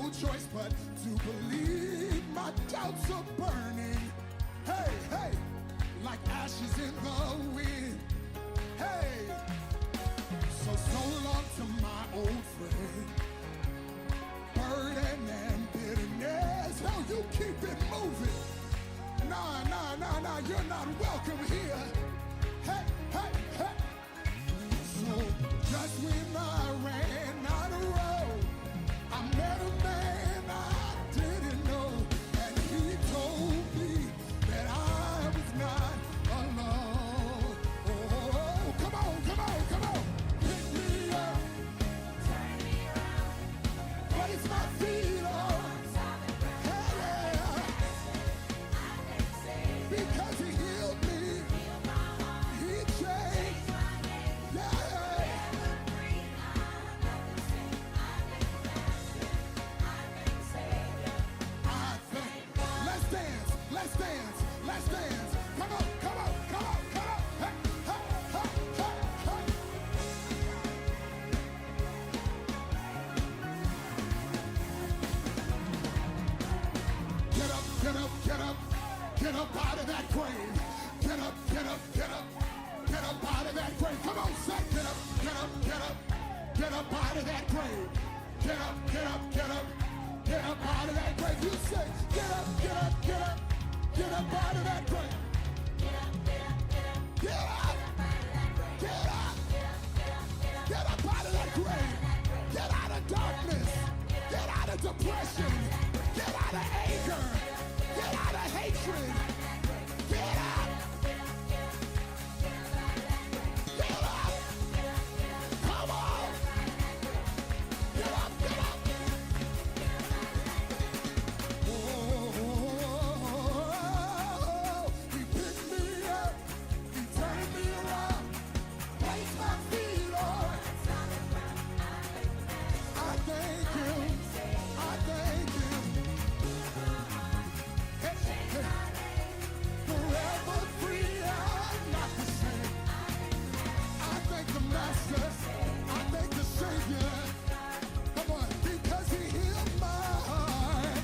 no choice but to believe. My doubts are burning. Hey, hey, like ashes in the wind. Hey, so long to my old friend. Burden and bitterness. Hell, you keep it moving. Nah, you're not welcome here. Hey, hey, hey. So just when I ran out of road, I met a man I didn't know, and he told me that I was not alone. Oh, come on, come on, come on. Pick me up, turn me around, place my feet on. Hey, yeah. Because he healed me, he changed. Yeah. Let's dance, let's dance. Come on, come on, come on, come on. Hey, hey, hey, hey, hey. Get up, get up, get up. Get up out of that grave. Get up, get up, get up. Get up out of that grave. Come on, say, get up, get up, get up. Get up out of that grave. Get up, get up, get up. Get up out of that grave. You say, get up, get up, get up. Get up out of that grave. Get up, get up, get up. Get up. Get up. Get up out of that grave. Get out of darkness. Get out of depression. Get out of anger. Get out of hatred. Get up. Get up. Come on. Get up, get up. Oh, he picked me up. He turned me around. Placed my feet on. I thank him. I thank him. Hey, hey. Forever free, I'm not the same. I thank the Master. I thank the Savior. Come on, because he healed my heart.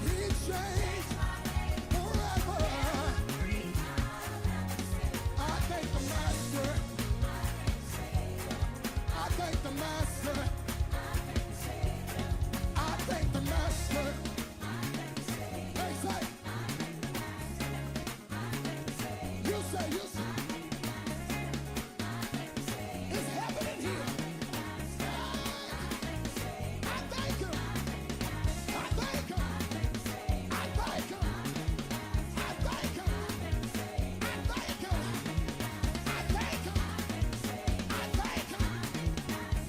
He changed forever. I thank the Master. I thank the Master. I thank the Master. Hey, say. You say, you say. It's heaven in here. I thank him. I thank him. I thank him. I thank him. I thank him. I thank him. I thank him.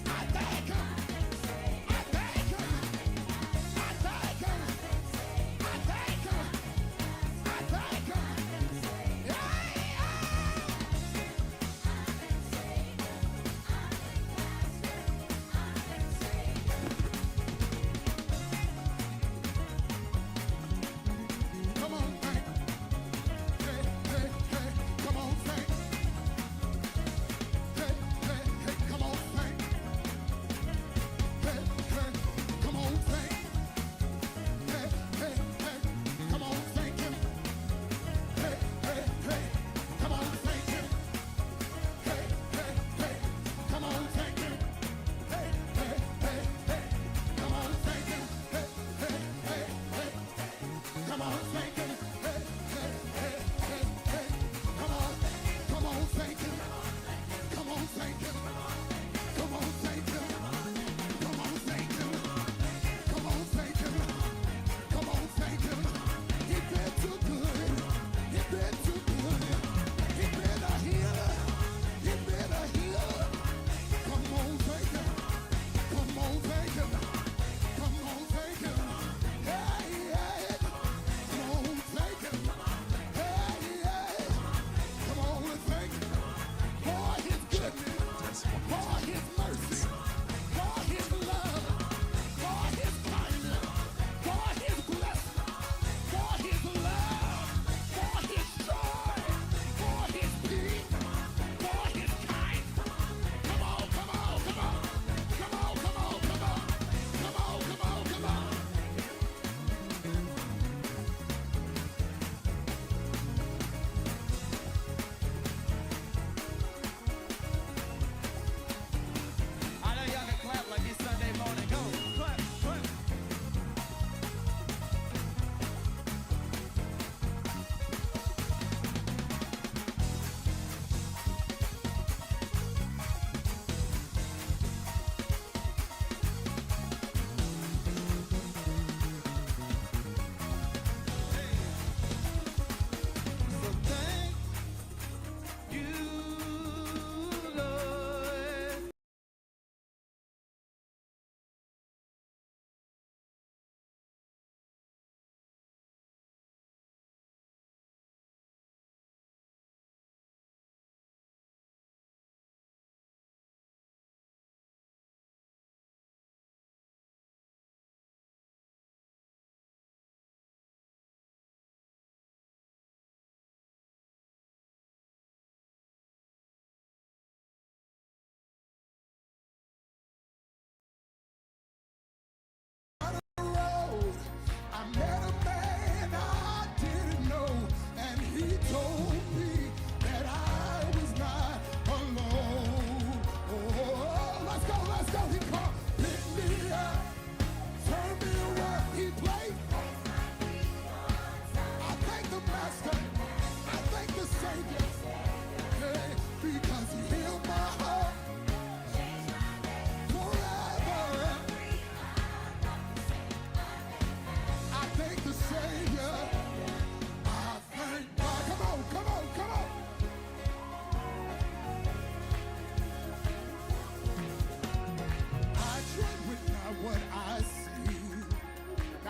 I thank him. I thank him.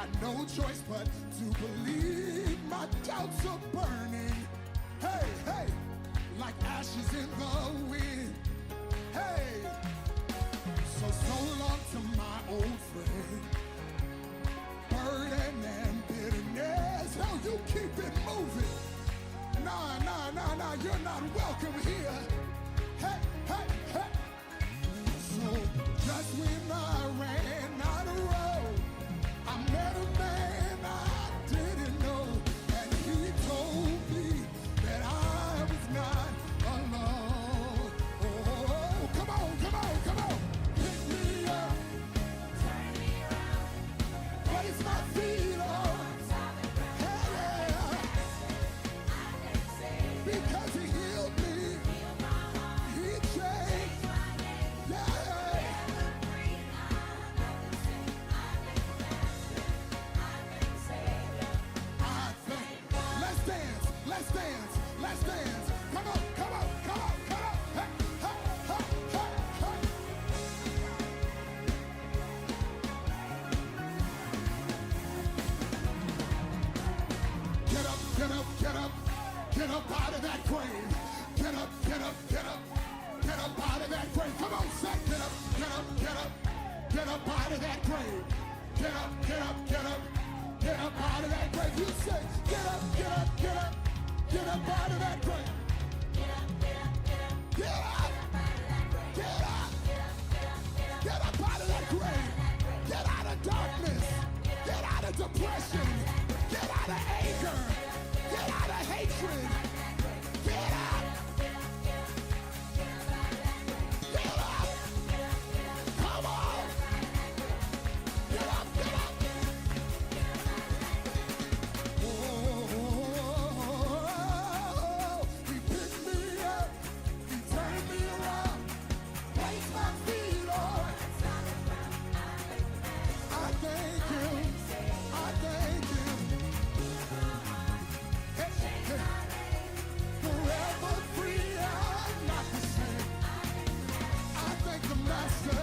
got no choice but to believe. My doubts are burning. Hey, hey, like ashes in the wind. Hey, so long to my old friend. Burden and bitterness. Hell, you keep it moving. Nah, you're not welcome here. Hey, hey, hey. So just when I ran out of road, I met a man I didn't know, and he told me that I was not alone. Oh, come on, come on, come on. Pick me up, turn me around, place my feet on. Hey, yeah. Because he healed me, he changed. Yeah. Let's dance, let's dance, let's dance. Come on, come on, come on, come on. Hey, hey, hey, hey, hey. Get up, get up, get up. Get up out of that grave. Get up, get up, get up. Get up out of that grave. Come on, say, get up, get up, get up. Get up out of that grave. Get up, get up, get up. Get up out of that grave. You say, get up, get up, get up. Get up out of that grave. Get up, get up, get up. Get up. Get up. Get up out of that grave. Get out of darkness. Get out of depression. Get out of anger. Get out of hatred. Get up. Get up. Come on. Get up, get up. Oh, he picked me up. He turned me around. Placed my feet on. I thank him. I thank him. Hey, hey. Forever free, I'm not the same. I thank the Master.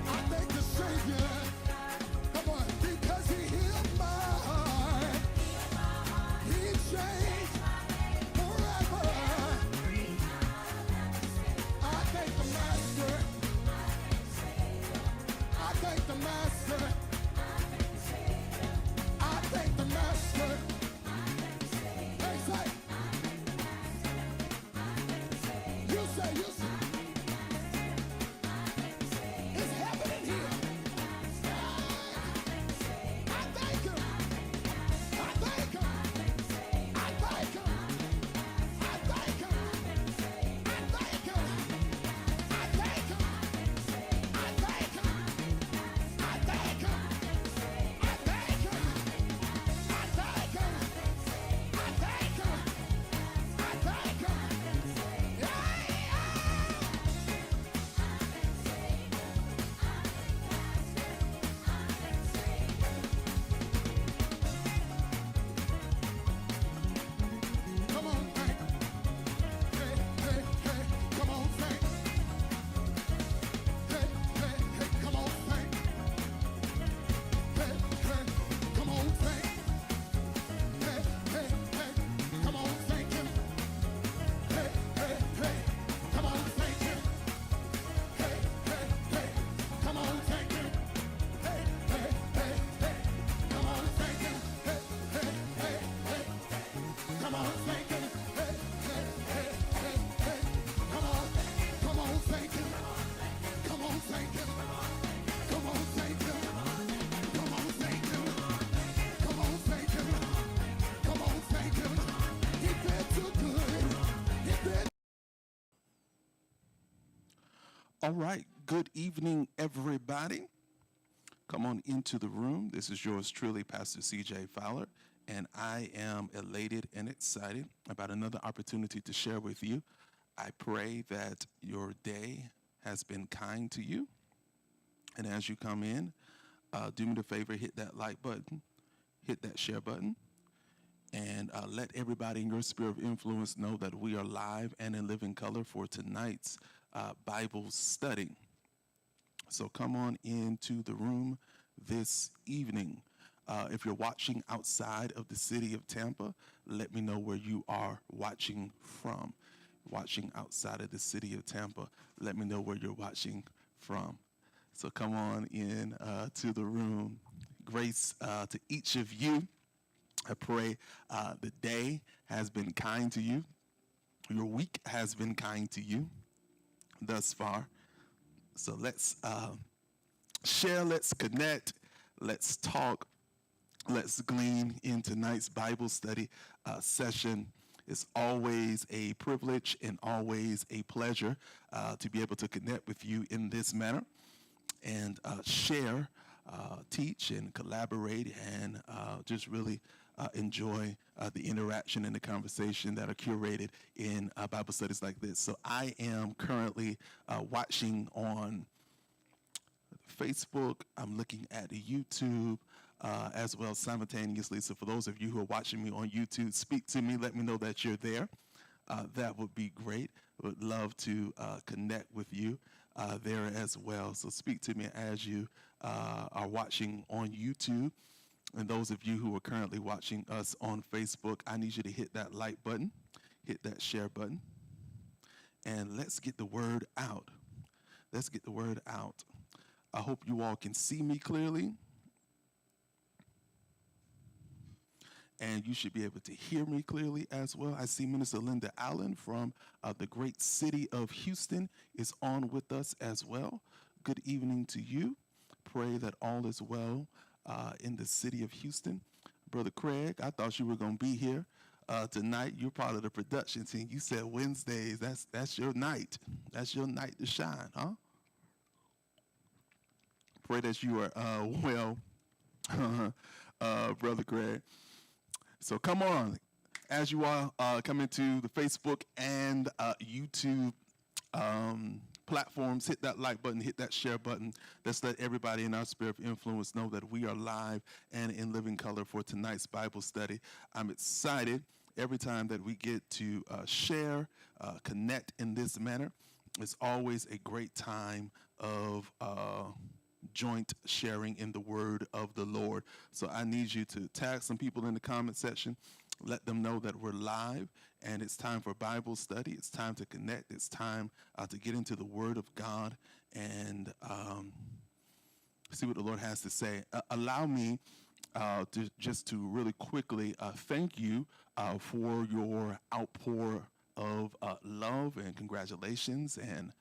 I thank the Savior. Come on, because he healed my heart. He changed forever. I thank the Master. I thank the Master. I thank the Master. Hey, say. You say, you say. It's heaven in here. I thank him. I thank him. I thank him. I thank him. I thank him. I thank him. I thank him. I thank him. I thank him. I thank him. I thank him. I thank him. Yeah, come on, thank. Hey, hey, hey, come on, thank. Hey, hey, hey, come on, thank. Hey, hey, come on, thank. Hey, hey, hey, come on, thank him. Hey, hey, hey, come on, thank him. Hey, hey, hey, come on, thank him. Hey, hey, hey, hey, come on, thank him. Hey, hey, hey, hey, come on, thank him. Hey, hey, hey, hey, hey, come on, thank him. Come on, thank him. Come on, thank him. Come on, thank him. Come on, thank him. Come on, thank him. He been too good. He been. All right. Good evening, everybody. Come on into the room. This is yours truly, Pastor CJ Fowler, and I am elated and excited about another opportunity to share with you. I pray that your day has been kind to you. And as you come in, do me the favor, hit that like button, hit that share button, and let everybody in your sphere of influence know that we are live and in living color for tonight's Bible study. So come on into the room this evening. If you're watching outside of the city of Tampa, let me know where you are watching from. Watching outside of the city of Tampa, let me know where you're watching from. So come on in to the room. Grace to each of you. I pray the day has been kind to you. Your week has been kind to you thus far. So let's share, let's connect, let's talk, let's glean in tonight's Bible study session. It's always a privilege and always a pleasure to be able to connect with you in this manner and share, teach, and collaborate, and just really enjoy the interaction and the conversation that are curated in Bible studies like this. So I am currently watching on Facebook. I'm looking at YouTube as well simultaneously. So for those of you who are watching me on YouTube, speak to me. Let me know that you're there. That would be great. Would love to connect with you there as well. So speak to me as you are watching on YouTube. And those of you who are currently watching us on Facebook, I need you to hit that like button, hit that share button, and let's get the word out. Let's get the word out. I hope you all can see me clearly. And you should be able to hear me clearly as well. I see Minister Linda Allen from the great city of Houston is on with us as well. Good evening to you. Pray that all is well in the city of Houston. Brother Craig, I thought you were going to be here tonight. You're part of the production team. You said Wednesdays. That's your night. That's your night to shine, huh? Pray that you are well, Brother Craig. So come on, as you are coming to the Facebook and YouTube platforms, hit that like button, hit that share button. Let's let everybody in our sphere of influence know that we are live and in living color for tonight's Bible study. I'm excited every time that we get to share, connect in this manner. It's always a great time of joint sharing in the word of the Lord. So I need you to tag some people in the comment section, let them know that we're live and it's time for Bible study. It's time to connect. It's time to get into the word of God and see what the Lord has to say. Allow me to really quickly thank you for your outpour of love and congratulations and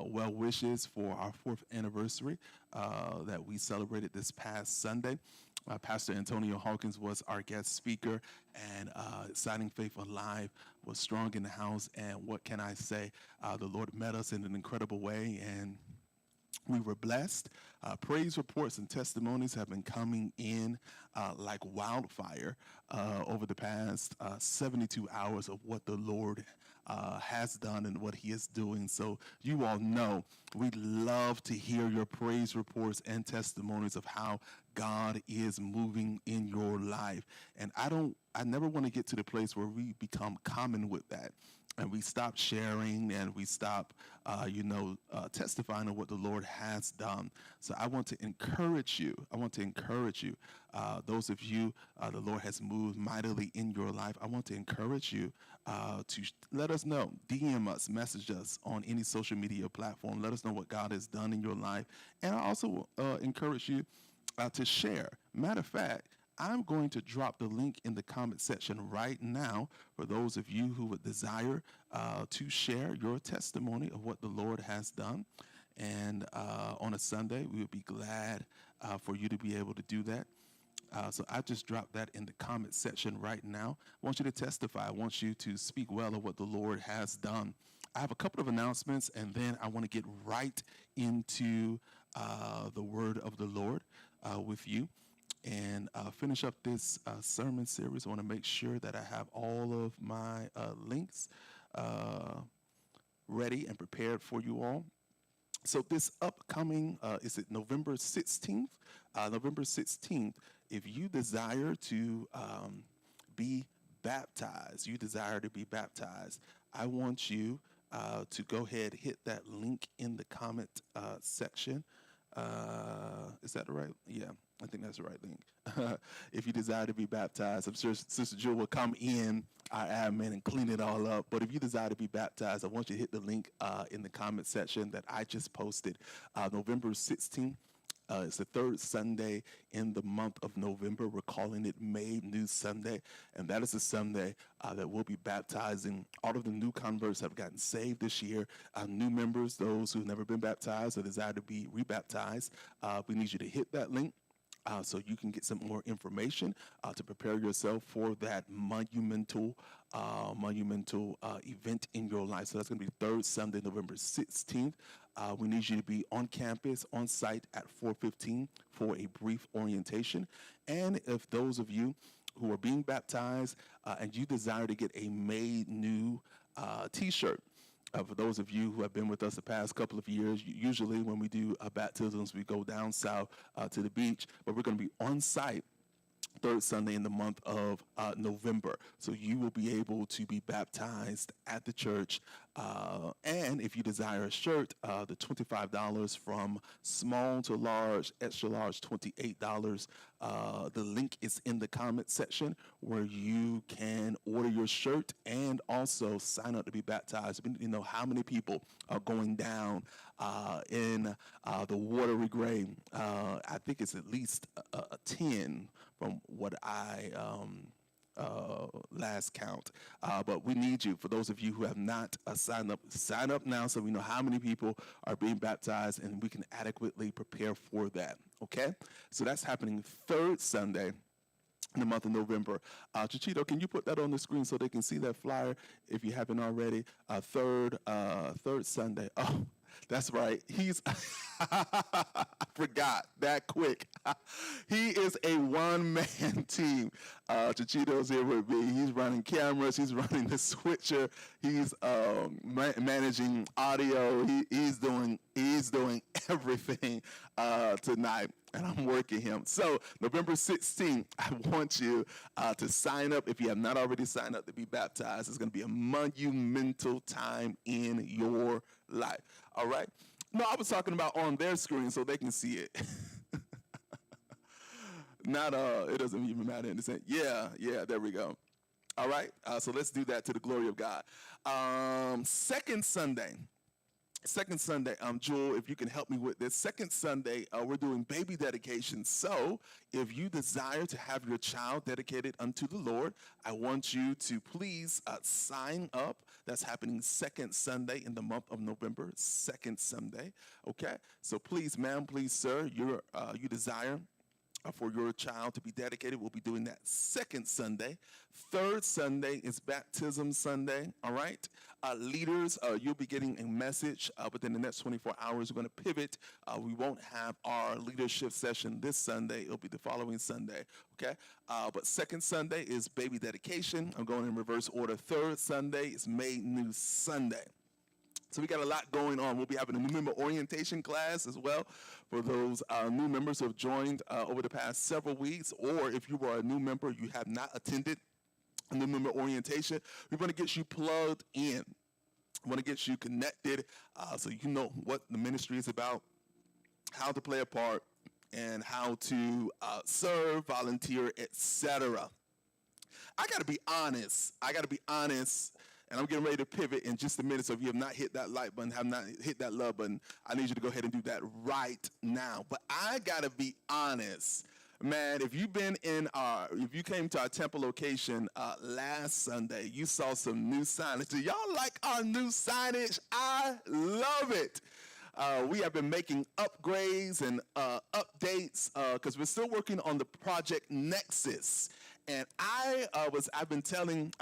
well wishes for our 4th anniversary that we celebrated this past Sunday. Pastor Antonio Hawkins was our guest speaker, and Exciting Faith Alive was strong in the house. And what can I say? The Lord met us in an incredible way, and we were blessed. Praise reports and testimonies have been coming in like wildfire over the past 72 hours of what the Lord has done and what he is doing. So you all know we love to hear your praise reports and testimonies of how God is moving in your life. And I never want to get to the place where we become common with that. And we stop sharing and we stop, testifying of what the Lord has done. So I want to encourage you. Those of you, the Lord has moved mightily in your life. I want to encourage you to let us know. DM us, message us on any social media platform. Let us know what God has done in your life. And I also encourage you to share. Matter of fact, I'm going to drop the link in the comment section right now for those of you who would desire to share your testimony of what the Lord has done. And on a Sunday, we would be glad for you to be able to do that. So I just dropped that in the comment section right now. I want you to testify. I want you to speak well of what the Lord has done. I have a couple of announcements, and then I want to get right into the word of the Lord with you. And finish up this sermon series. I want to make sure that I have all of my links ready and prepared for you all. So this upcoming, is it November 16th? November 16th, if you desire to be baptized, I want you to go ahead, hit that link in the comment section. Is that the right? Yeah, I think that's the right link. If you desire to be baptized, I'm sure Sister Jewel will come in, our admin, and clean it all up. But if you desire to be baptized, I want you to hit the link in the comment section that I just posted. November 16th. It's the third Sunday in the month of November. We're calling it May New Sunday, and that is the Sunday that we'll be baptizing all of the new converts that have gotten saved this year, new members, those who've never been baptized or desire to be rebaptized. We need you to hit that link. So you can get some more information to prepare yourself for that monumental event in your life. So that's going to be the third Sunday, November 16th. We need you to be on campus, on site at 4:15 for a brief orientation. And if those of you who are being baptized and you desire to get a made new t-shirt, for those of you who have been with us the past couple of years, usually when we do baptisms, we go down south to the beach, but we're going to be on site third Sunday in the month of November. So you will be able to be baptized at the church. And if you desire a shirt, the $25 from small to large, extra large, $28. The link is in the comment section where you can order your shirt and also sign up to be baptized. We need to know how many people are going down in the watery grave. I think it's at least 10 from what I last count. But we need you. For those of you who have not signed up now so we know how many people are being baptized and we can adequately prepare for that. Okay? So that's happening third Sunday in the month of November. Chichito, can you put that on the screen so they can see that flyer if you haven't already? Third Sunday. Oh, that's right. I forgot that quick. He is a one-man team. Chichito's here with me. He's running cameras. He's running the switcher. He's managing audio. He's doing everything tonight, and I'm working him. So November 16th, I want you to sign up. If you have not already signed up to be baptized, it's going to be a monumental time in your life. All right? No, I was talking about on their screen so they can see it. Not, it doesn't even matter in the sense. Yeah, there we go. All right? So let's do that to the glory of God. Second Sunday, Jewel, if you can help me with this. Second Sunday, we're doing baby dedication. So if you desire to have your child dedicated unto the Lord, I want you to please sign up. That's happening second Sunday in the month of November, second Sunday. Okay? So please, ma'am, please, sir, you desire for your child to be dedicated. We'll be doing that second Sunday. Third Sunday is Baptism Sunday, all right? Leaders, you'll be getting a message within the next 24 hours. We're going to pivot. We won't have our leadership session this Sunday. It'll be the following Sunday, okay? But second Sunday is baby dedication. I'm going in reverse order. Third Sunday is May New Sunday. So we got a lot going on. We'll be having a new member orientation class as well for those new members who have joined over the past several weeks, or if you are a new member, you have not attended a new member orientation, we want to get you plugged in. We want to get you connected so you know what the ministry is about, how to play a part, and how to serve, volunteer, etc. I got to be honest, and I'm getting ready to pivot in just a minute, so if you have not hit that like button, have not hit that love button, I need you to go ahead and do that right now. But I got to be honest, man, if you came to our Tampa location last Sunday, you saw some new signage. Do y'all like our new signage? I love it. We have been making upgrades and updates because we're still working on the Project Nexus. And I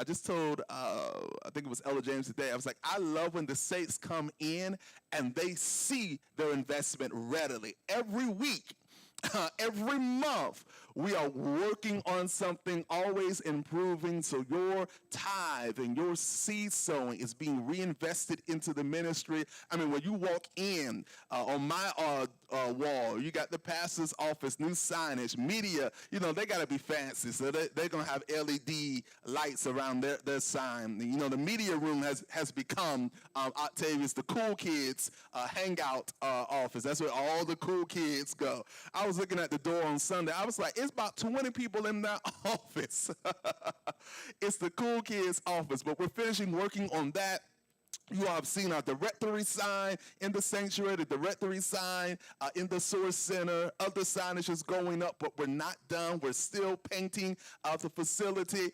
just told, I think it was Ella James today, I was like, I love when the saints come in and they see their investment readily. Every week, every month, We are working on something, always improving. So your tithe and your seed sowing is being reinvested into the ministry. I mean, when you walk in on my wall, you got the pastor's office, new signage, media. You know, they got to be fancy. So they're going to have LED lights around their sign. You know, the media room has become, Octavius, the cool kids hangout office. That's where all the cool kids go. I was looking at the door on Sunday. I was like, it's about 20 people in that office. It's the cool kids office, but we're finishing working on that. You all have seen our directory sign in the sanctuary, the directory sign in the source center. Other signage is going up, but we're not done. We're still painting the facility.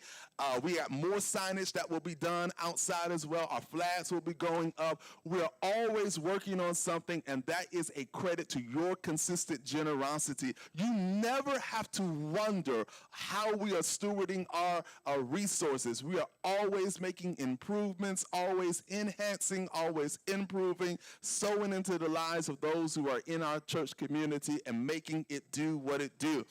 We got more signage that will be done outside as well. Our flags will be going up. We are always working on something, and that is a credit to your consistent generosity. You never have to wonder how we are stewarding our resources. We are always making improvements, always enhancing, always improving, sowing into the lives of those who are in our church community and making it do what it do.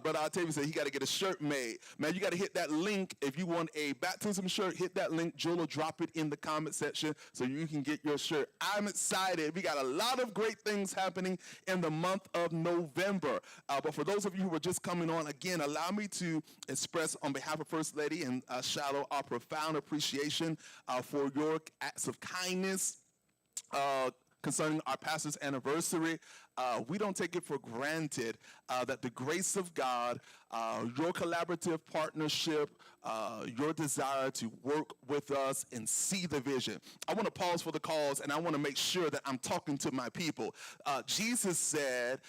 Brother Octavius said he got to get a shirt made. Man, you got to hit that link. If you want a baptism shirt, hit that link. Joel will drop it in the comment section so you can get your shirt. I'm excited. We got a lot of great things happening in the month of November. But for those of you who are just coming on, again, allow me to express on behalf of First Lady and Shadow our profound appreciation for your acts of kindness concerning our pastor's anniversary. We don't take it for granted that the grace of God, your collaborative partnership, your desire to work with us and see the vision. I want to pause for the cause, and I want to make sure that I'm talking to my people. Jesus said,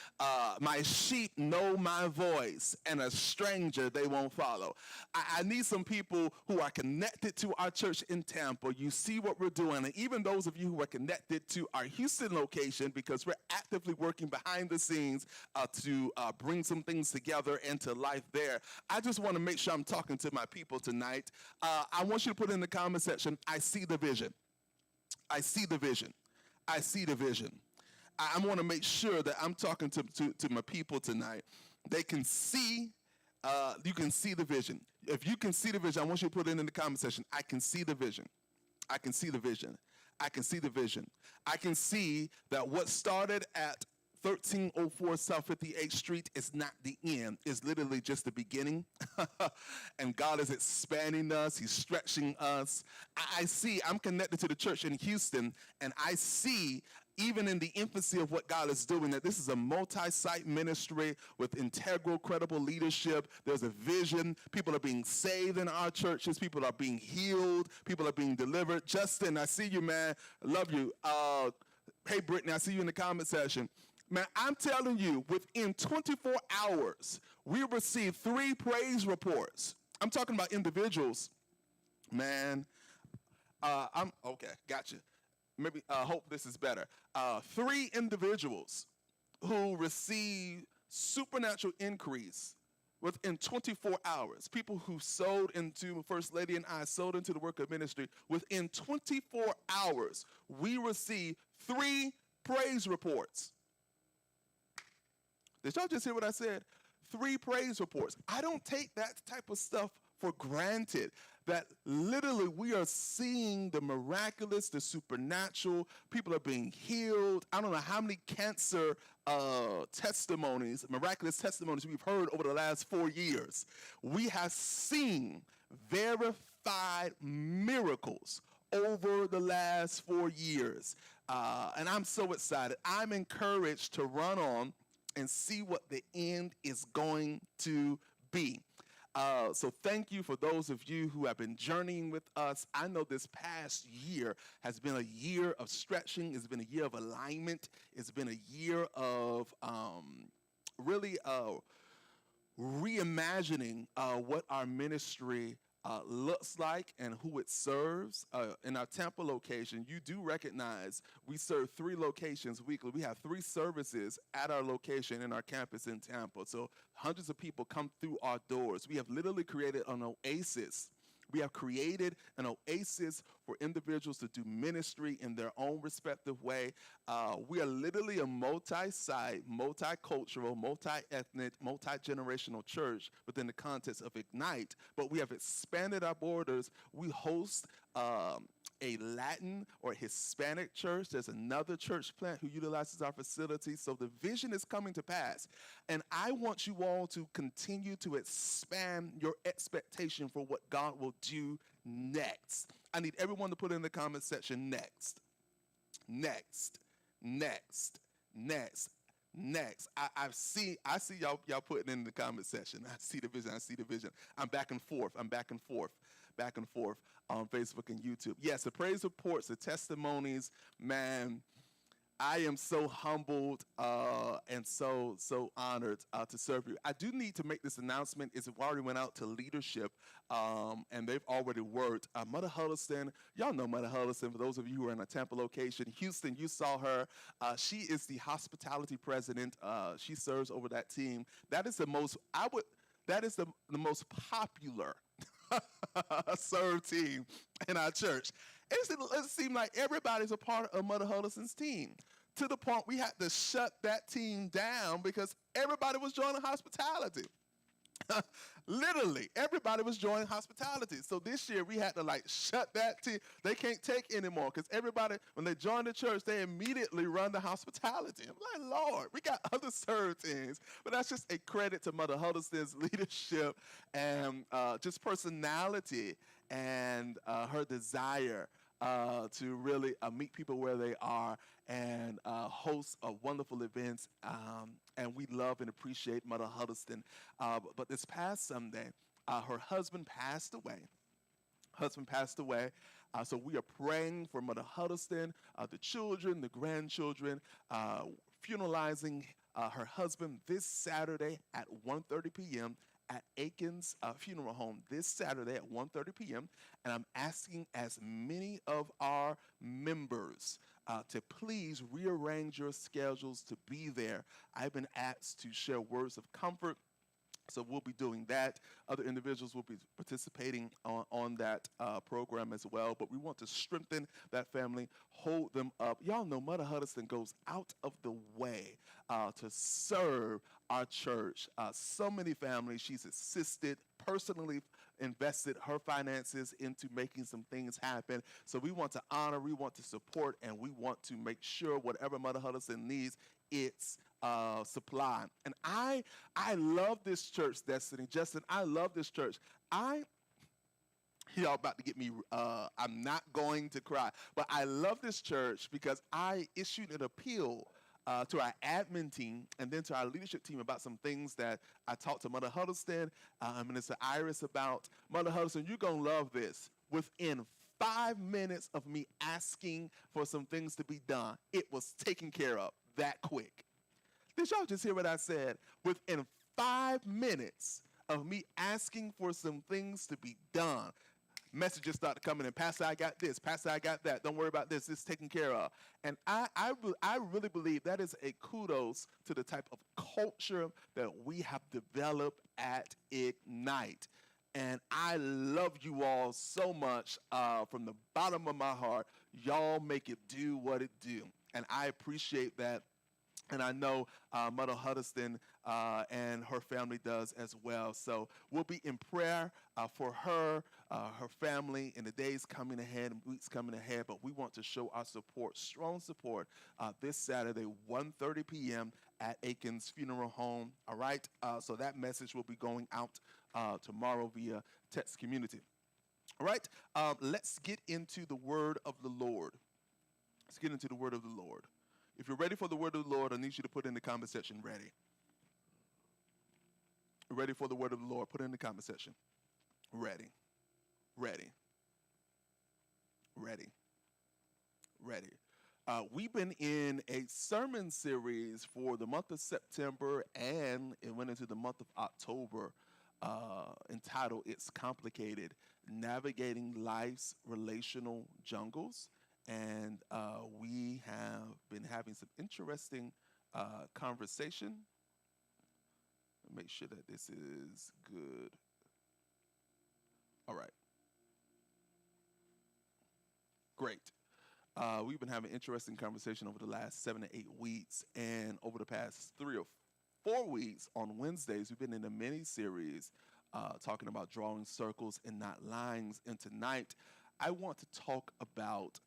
my sheep know my voice, and a stranger they won't follow. I need some people who are connected to our church in Tampa. You see what we're doing, and even those of you who are connected to our Houston location, because we're actively working behind the scenes to bring some things together and to life there. I just want to make sure I'm talking to my people tonight. I want you to put in the comment section, I see the vision. I see the vision. I see the vision. I want to make sure that I'm talking to my people tonight. They can see, you can see the vision. If you can see the vision, I want you to put it in the comment section. I can see the vision. I can see the vision. I can see the vision. I can see that what started at 1304 South 58th Street is not the end. It's literally just the beginning. And God is expanding us. He's stretching us. I see, I'm connected to the church in Houston, and I see, even in the infancy of what God is doing, that this is a multi-site ministry with integral, credible leadership. There's a vision. People are being saved in our churches. People are being healed. People are being delivered. Justin, I see you, man. I love you. Hey, Brittany, I see you in the comment section. Man, I'm telling you, within 24 hours, we received 3 praise reports. I'm talking about individuals. Man, I'm okay, gotcha. Maybe, hope this is better. 3 individuals who received supernatural increase within 24 hours. People who sowed into, First Lady and I sowed into the work of ministry. Within 24 hours, we received 3 praise reports. Did y'all just hear what I said? 3 praise reports. I don't take that type of stuff for granted, that literally we are seeing the miraculous, the supernatural. People are being healed. I don't know how many cancer testimonies, miraculous testimonies we've heard over the last 4 years. We have seen verified miracles over the last 4 years. And I'm so excited. I'm encouraged to run on and see what the end is going to be. So thank you for those of you who have been journeying with us. I know this past year has been a year of stretching. It's been a year of alignment. It's been a year of really reimagining what our ministry looks like and who it serves. In our Tampa location, you do recognize we serve 3 locations weekly. We have 3 services at our location in our campus in Tampa. So hundreds of people come through our doors. We have literally created an oasis We have created an oasis for individuals to do ministry in their own respective way. We are literally a multi-site, multicultural, multi-ethnic, multi-generational church within the context of Ignite, but we have expanded our borders. We host a Latin or Hispanic church. There's another church plant who utilizes our facility. So the vision is coming to pass. And I want you all to continue to expand your expectation for what God will do next. I need everyone to put in the comment section, next, next, next, next. Next, I see y'all putting in the comment section. I see the vision. I'm back and forth on Facebook and YouTube. Yes, the praise reports, the testimonies, man. I am so humbled and so honored to serve you. I do need to make this announcement. It's already went out to leadership, and they've already worked. Mother Huddleston, y'all know Mother Huddleston. For those of you who are in a Tampa location, Houston, you saw her. She is the hospitality president. She serves over that team. That is the most most popular serve team in our church. It seemed like everybody's a part of Mother Huddleston's team, to the point we had to shut that team down because everybody was joining hospitality. Literally, everybody was joining hospitality. So this year we had to shut that team. They can't take anymore because everybody, when they join the church, they immediately run to hospitality. I'm like, Lord, we got other serve teams. But that's just a credit to Mother Huddleston's leadership and just personality and her desire to really meet people where they are and host wonderful events. And we love and appreciate Mother Huddleston. But this past Sunday, her husband passed away. So we are praying for Mother Huddleston, the children, the grandchildren, funeralizing her husband this Saturday at 1:30 p.m. at Aikens Funeral Home this Saturday at 1:30 p.m. And I'm asking as many of our members to please rearrange your schedules to be there. I've been asked to share words of comfort, so we'll be doing that. Other individuals will be participating on that program as well, but we want to strengthen that family, hold them up. Y'all know Mother Huddleston goes out of the way to serve our church. So many families she's assisted, personally invested her finances into making some things happen. So we want to honor, we want to support, and we want to make sure whatever Mother Huddleston needs, it's supply. And I love this church, Destiny. Justin, I love this church. Y'all about to get me, I'm not going to cry, but I love this church because I issued an appeal to our admin team and then to our leadership team about some things that I talked to Mother Huddleston, Minister Iris about. Mother Huddleston, you're going to love this. Within 5 minutes of me asking for some things to be done, it was taken care of that quick. Did y'all just hear what I said? Within 5 minutes of me asking for some things to be done, messages started coming in. Pastor, I got this. Pastor, I got that. Don't worry about this. It's taken care of. And I really believe that is a kudos to the type of culture that we have developed at Ignite. And I love you all so much from the bottom of my heart. Y'all make it do what it do. And I appreciate that. And I know Mother Huddleston and her family does as well. So we'll be in prayer for her, her family in the days coming ahead and weeks coming ahead. But we want to show our support, strong support, this Saturday, 1:30 p.m. at Aikens Funeral Home. All right? So that message will be going out tomorrow via text community. All right? Let's get into the word of the Lord. Let's get into the word of the Lord. If you're ready for the word of the Lord, I need you to put in the comment section, ready. Ready for the word of the Lord, put it in the comment section. Ready. Ready. Ready. Ready. We've been in a sermon series for the month of September, and it went into the month of October, entitled It's Complicated, Navigating Life's Relational Jungles. And we have been having some interesting conversation. Make sure that this is good. All right. great. We've been having interesting conversation over the last 7 to 8 weeks, and over the past 3 or 4 weeks on Wednesdays, we've been in a mini series talking about drawing circles and not lines. And tonight, I want to talk about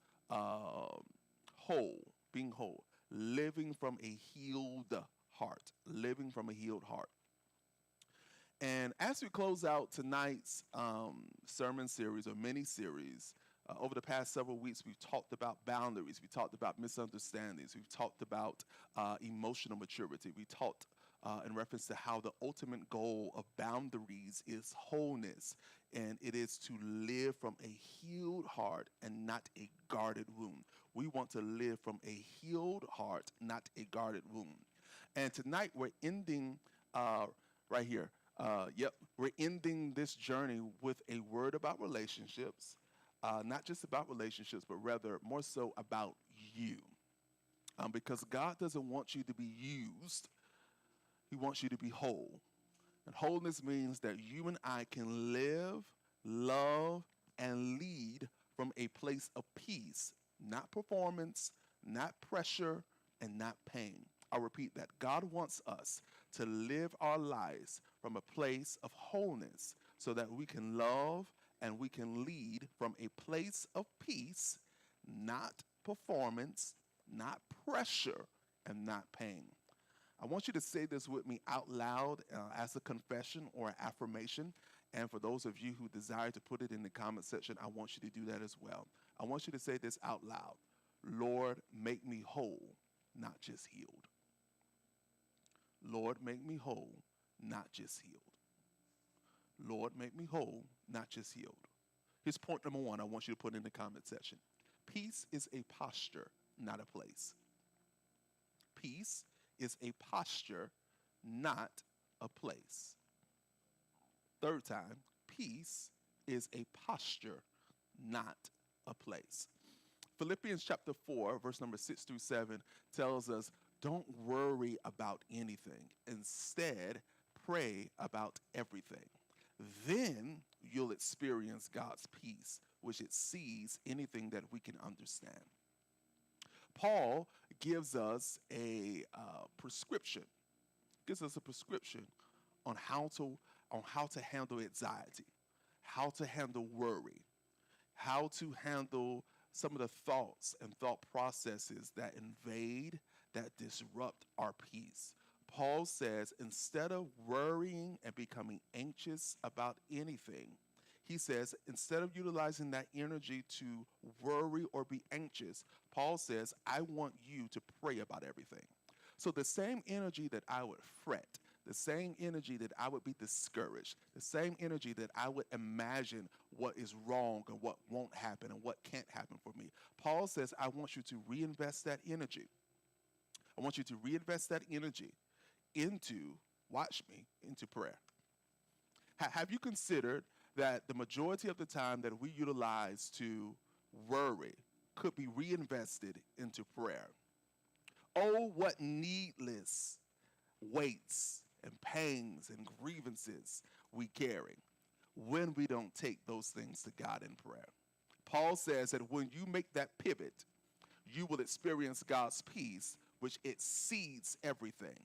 being whole, living from a healed heart, living from a healed heart. And as we close out tonight's sermon series or mini series, over the past several weeks, we've talked about boundaries. We talked about misunderstandings. We've talked about emotional maturity. We talked in reference to how the ultimate goal of boundaries is wholeness, and it is to live from a healed heart and not a guarded wound. We want to live from a healed heart, not a guarded wound. And tonight we're ending right here. We're ending this journey with a word about relationships. Not just about relationships, but rather more so about you. Because God doesn't want you to be used. He wants you to be whole. And wholeness means that you and I can live, love, and lead from a place of peace, not performance, not pressure, and not pain. I'll repeat that. God wants us to live our lives from a place of wholeness so that we can love and we can lead from a place of peace, not performance, not pressure, and not pain. I want you to say this with me out loud as a confession or an affirmation. And for those of you who desire to put it in the comment section, I want you to do that as well. I want you to say this out loud. Lord, make me whole, not just healed. Lord, make me whole, not just healed. Lord, make me whole, not just healed. Here's point number 1 I want you to put in the comment section. Peace is a posture, not a place. Peace is a posture, not a place. Third time, peace is a posture, not a place. Philippians chapter 4, verse number 6 through 7 tells us, don't worry about anything. Instead, pray about everything. Then you'll experience God's peace, which exceeds anything that we can understand. Paul gives us a prescription on how to handle anxiety, how to handle worry, how to handle some of the thoughts and thought processes that invade, that disrupt our peace. Paul says, instead of worrying and becoming anxious about anything, he says, instead of utilizing that energy to worry or be anxious, Paul says, I want you to pray about everything. So the same energy that I would fret, the same energy that I would be discouraged, the same energy that I would imagine what is wrong and what won't happen and what can't happen for me, Paul says, I want you to reinvest that energy. I want you to reinvest that energy into prayer. Have you considered that the majority of the time that we utilize to worry could be reinvested into prayer? Oh, what needless weights and pains and grievances we carry when we don't take those things to God in prayer. Paul says that when you make that pivot, you will experience God's peace, which exceeds everything.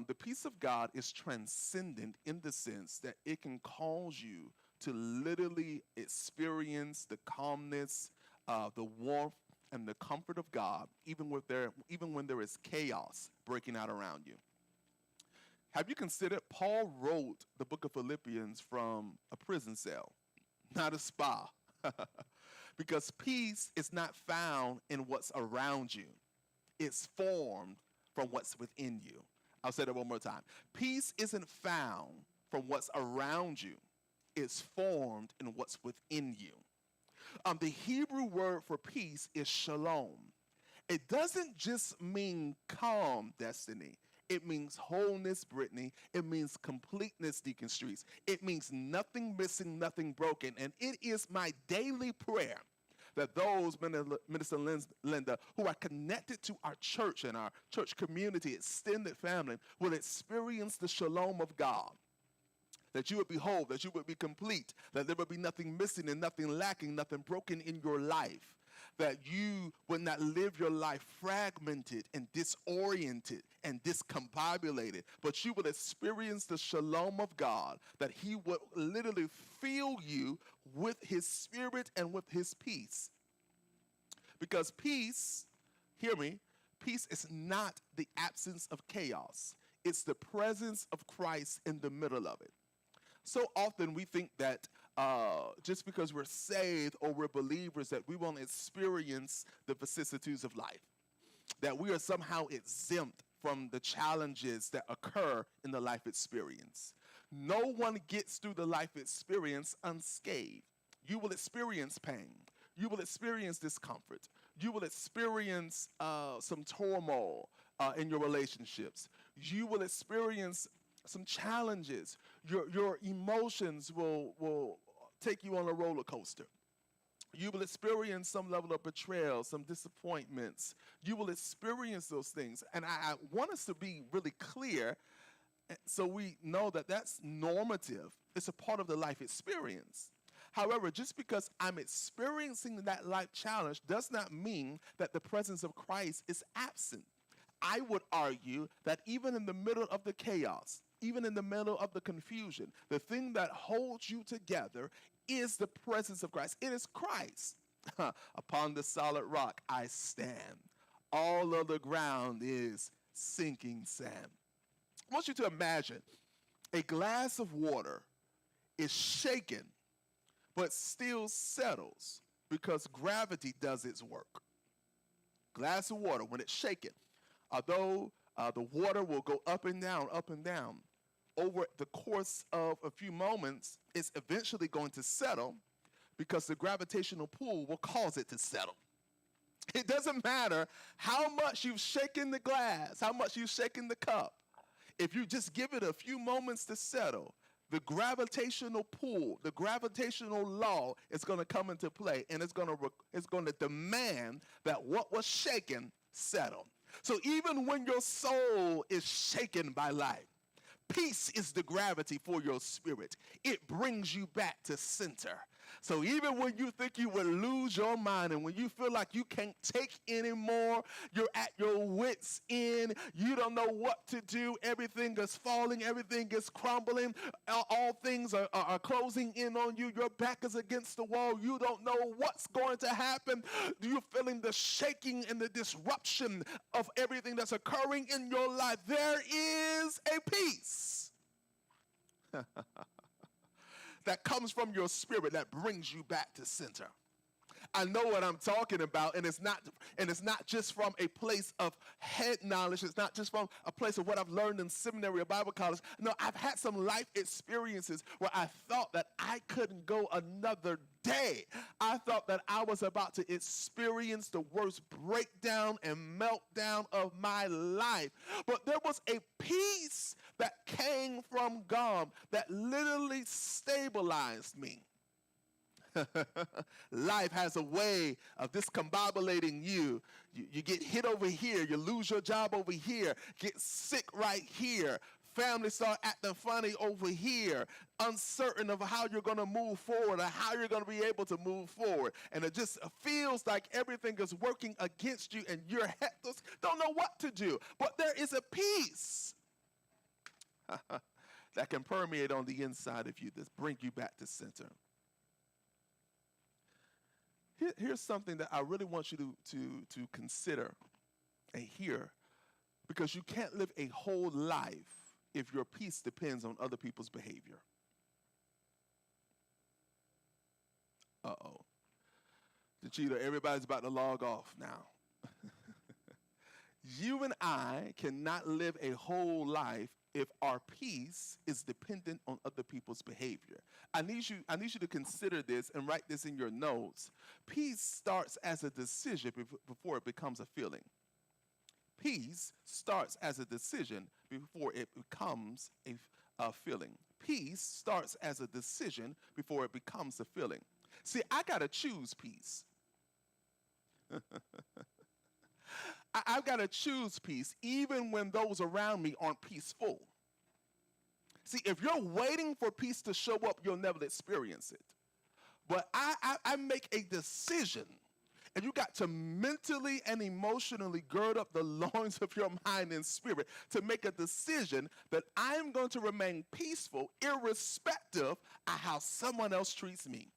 The peace of God is transcendent in the sense that it can cause you to literally experience the calmness, the warmth, and the comfort of God, even when there is chaos breaking out around you. Have you considered Paul wrote the book of Philippians from a prison cell, not a spa? Because peace is not found in what's around you. It's formed from what's within you. I'll say that one more time. Peace isn't found from what's around you. It's formed in what's within you. The Hebrew word for peace is shalom. It doesn't just mean calm, Destiny. It means wholeness, Brittany. It means completeness, Deacon Streets. It means nothing missing, nothing broken. And it is my daily prayer that those, Minister Linda, who are connected to our church and our church community, extended family, will experience the shalom of God. That you would be whole, that you would be complete, that there would be nothing missing and nothing lacking, nothing broken in your life. that you would not live your life fragmented and disoriented and discombobulated, but you would experience the shalom of God, that he would literally fill you with his spirit and with his peace. Because peace, hear me, peace is not the absence of chaos. It's the presence of Christ in the middle of it. So often we think that just because we're saved or we're believers that we won't experience the vicissitudes of life, that we are somehow exempt from the challenges that occur in the life experience. No one gets through the life experience unscathed. You will experience pain. You will experience discomfort. You will experience some turmoil in your relationships. You will experience some challenges. Your emotions will take you on a roller coaster. You will experience some level of betrayal, some disappointments. You will experience those things. And I want us to be really clear so we know that that's normative. It's a part of the life experience. However, just because I'm experiencing that life challenge does not mean that the presence of Christ is absent. I would argue that even in the middle of the chaos, even in the middle of the confusion, the thing that holds you together is the presence of Christ. It is Christ. Upon the solid rock I stand. All of the ground is sinking sand. I want you to imagine a glass of water is shaken, but still settles because gravity does its work. Glass of water, when it's shaken, although the water will go up and down, over the course of a few moments, it's eventually going to settle because the gravitational pull will cause it to settle. It doesn't matter how much you've shaken the glass, how much you've shaken the cup. If you just give it a few moments to settle, the gravitational pull, the gravitational law is going to come into play, and it's going to demand that what was shaken settle. So even when your soul is shaken by life, peace is the gravity for your spirit. It brings you back to center. So even when you think you will lose your mind and when you feel like you can't take anymore, you're at your wits' end, you don't know what to do, everything is falling, everything is crumbling, all things are closing in on you, your back is against the wall, you don't know what's going to happen, you're feeling the shaking and the disruption of everything that's occurring in your life. There is a peace that comes from your spirit that brings you back to center. I know what I'm talking about, and it's not just from a place of head knowledge. It's not just from a place of what I've learned in seminary or Bible college. No, I've had some life experiences where I thought that I couldn't go another day. I thought that I was about to experience the worst breakdown and meltdown of my life. But there was a peace that came from God that literally stabilized me. Life has a way of discombobulating you. You get hit over here, you lose your job over here, get sick right here, family start acting funny over here, uncertain of how you're going to move forward or how you're going to be able to move forward. And it just feels like everything is working against you and you're helpless, don't know what to do. But there is a peace that can permeate on the inside of you that bring you back to center. Here's something that I really want you to consider and hear, because you can't live a whole life if your peace depends on other people's behavior. Uh-oh. The cheater, everybody's about to log off now. You and I cannot live a whole life if our peace is dependent on other people's behavior. I need you to consider this and write this in your notes. Peace starts as a decision before it becomes a feeling. Peace starts as a decision before it becomes a feeling. Peace starts as a decision before it becomes a feeling. See, I got to choose peace. I've got to choose peace even when those around me aren't peaceful. See, if you're waiting for peace to show up, you'll never experience it. But I make a decision And you got to mentally and emotionally gird up the loins of your mind and spirit to make a decision that I'm going to remain peaceful irrespective of how someone else treats me.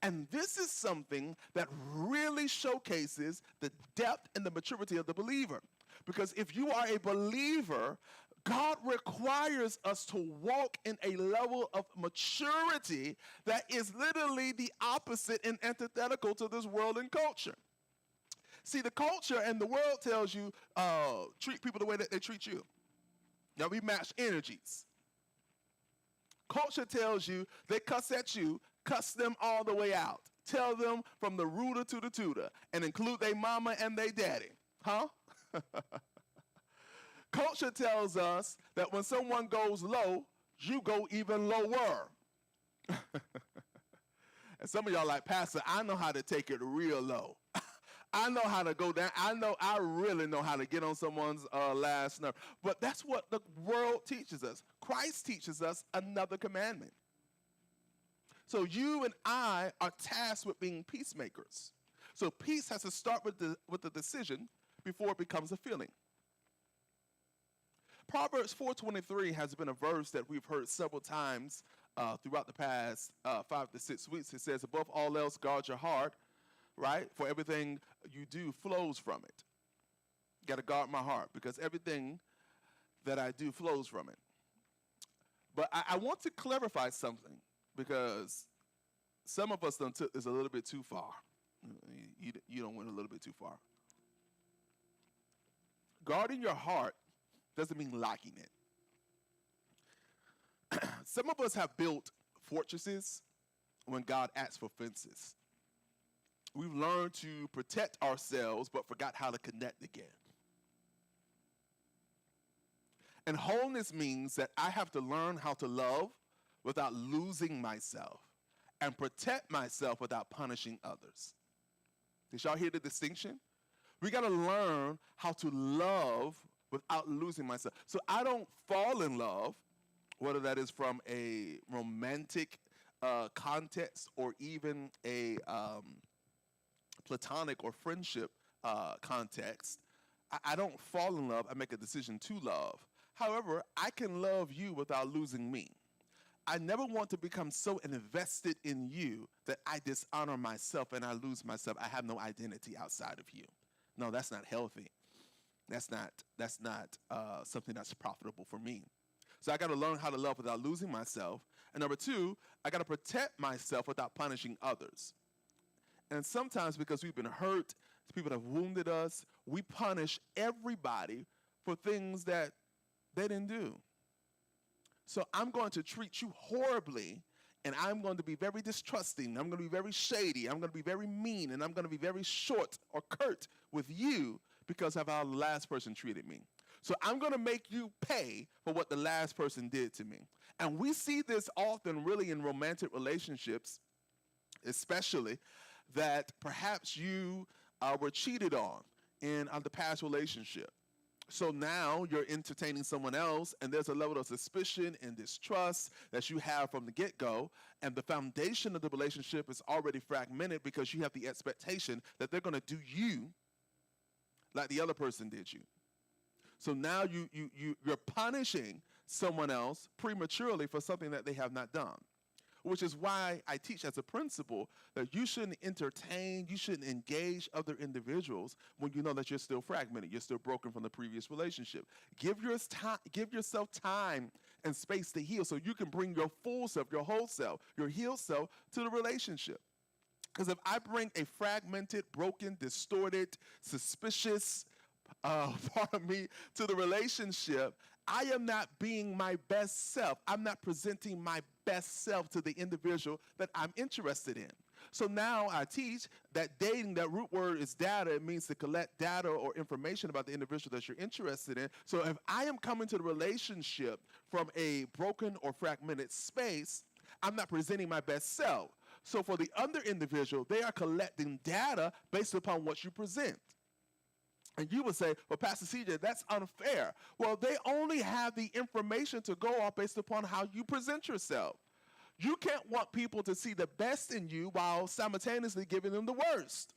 And this is something that really showcases the depth and the maturity of the believer. Because if you are a believer, God requires us to walk in a level of maturity that is literally the opposite and antithetical to this world and culture. See, the culture and the world tells you, treat people the way that they treat you. Now, we match energies. Culture tells you they cuss at you, cuss them all the way out. Tell them from the rooter to the tutor and include their mama and their daddy. Huh? Culture tells us that when someone goes low, you go even lower. And some of y'all like, Pastor, I know how to take it real low. I know how to go down. I really know how to get on someone's last nerve. But that's what the world teaches us. Christ teaches us another commandment. So you and I are tasked with being peacemakers. So peace has to start with the decision before it becomes a feeling. Proverbs 4:23 has been a verse that we've heard several times throughout the past 5 to 6 weeks. It says, above all else, guard your heart, right? For everything you do flows from it. Got to guard my heart because everything that I do flows from it. But I want to clarify something because some of us done took this a little bit too far. You don't went a little bit too far. Guarding your heart doesn't mean locking it. Some of us have built fortresses when God asks for fences. We've learned to protect ourselves but forgot how to connect again. And wholeness means that I have to learn how to love without losing myself and protect myself without punishing others. Did y'all hear the distinction? We got to learn how to love without losing myself. So I don't fall in love, whether that is from a romantic context or even a platonic or friendship context. I don't fall in love. I make a decision to love. However, I can love you without losing me. I never want to become so invested in you that I dishonor myself and I lose myself. I have no identity outside of you. No, that's not healthy. That's not something that's profitable for me. So I got to learn how to love without losing myself. And number two, I got to protect myself without punishing others. And sometimes because we've been hurt, people have wounded us, we punish everybody for things that they didn't do. So I'm going to treat you horribly, and I'm going to be very distrusting. I'm going to be very shady. I'm going to be very mean, and I'm going to be very short or curt with you because of how the last person treated me. So I'm going to make you pay for what the last person did to me. And we see this often really in romantic relationships, especially that perhaps you were cheated on in the past relationship. So now you're entertaining someone else, and there's a level of suspicion and distrust that you have from the get-go, and the foundation of the relationship is already fragmented because you have the expectation that they're going to do you like the other person did you. So now you're punishing someone else prematurely for something that they have not done, which is why I teach as a principle that you shouldn't entertain, you shouldn't engage other individuals when you know that you're still fragmented, you're still broken from the previous relationship. Give yourself time and space to heal so you can bring your full self, your whole self, your healed self to the relationship. Because if I bring a fragmented, broken, distorted, suspicious part of me to the relationship, I am not being my best self. I'm not presenting my best self to the individual that I'm interested in. So now I teach that dating, that root word is data. It means to collect data or information about the individual that you're interested in. So if I am coming to the relationship from a broken or fragmented space, I'm not presenting my best self. So for the other individual, they are collecting data based upon what you present. And you would say, well, Pastor CJ, that's unfair. Well, they only have the information to go off based upon how you present yourself. You can't want people to see the best in you while simultaneously giving them the worst.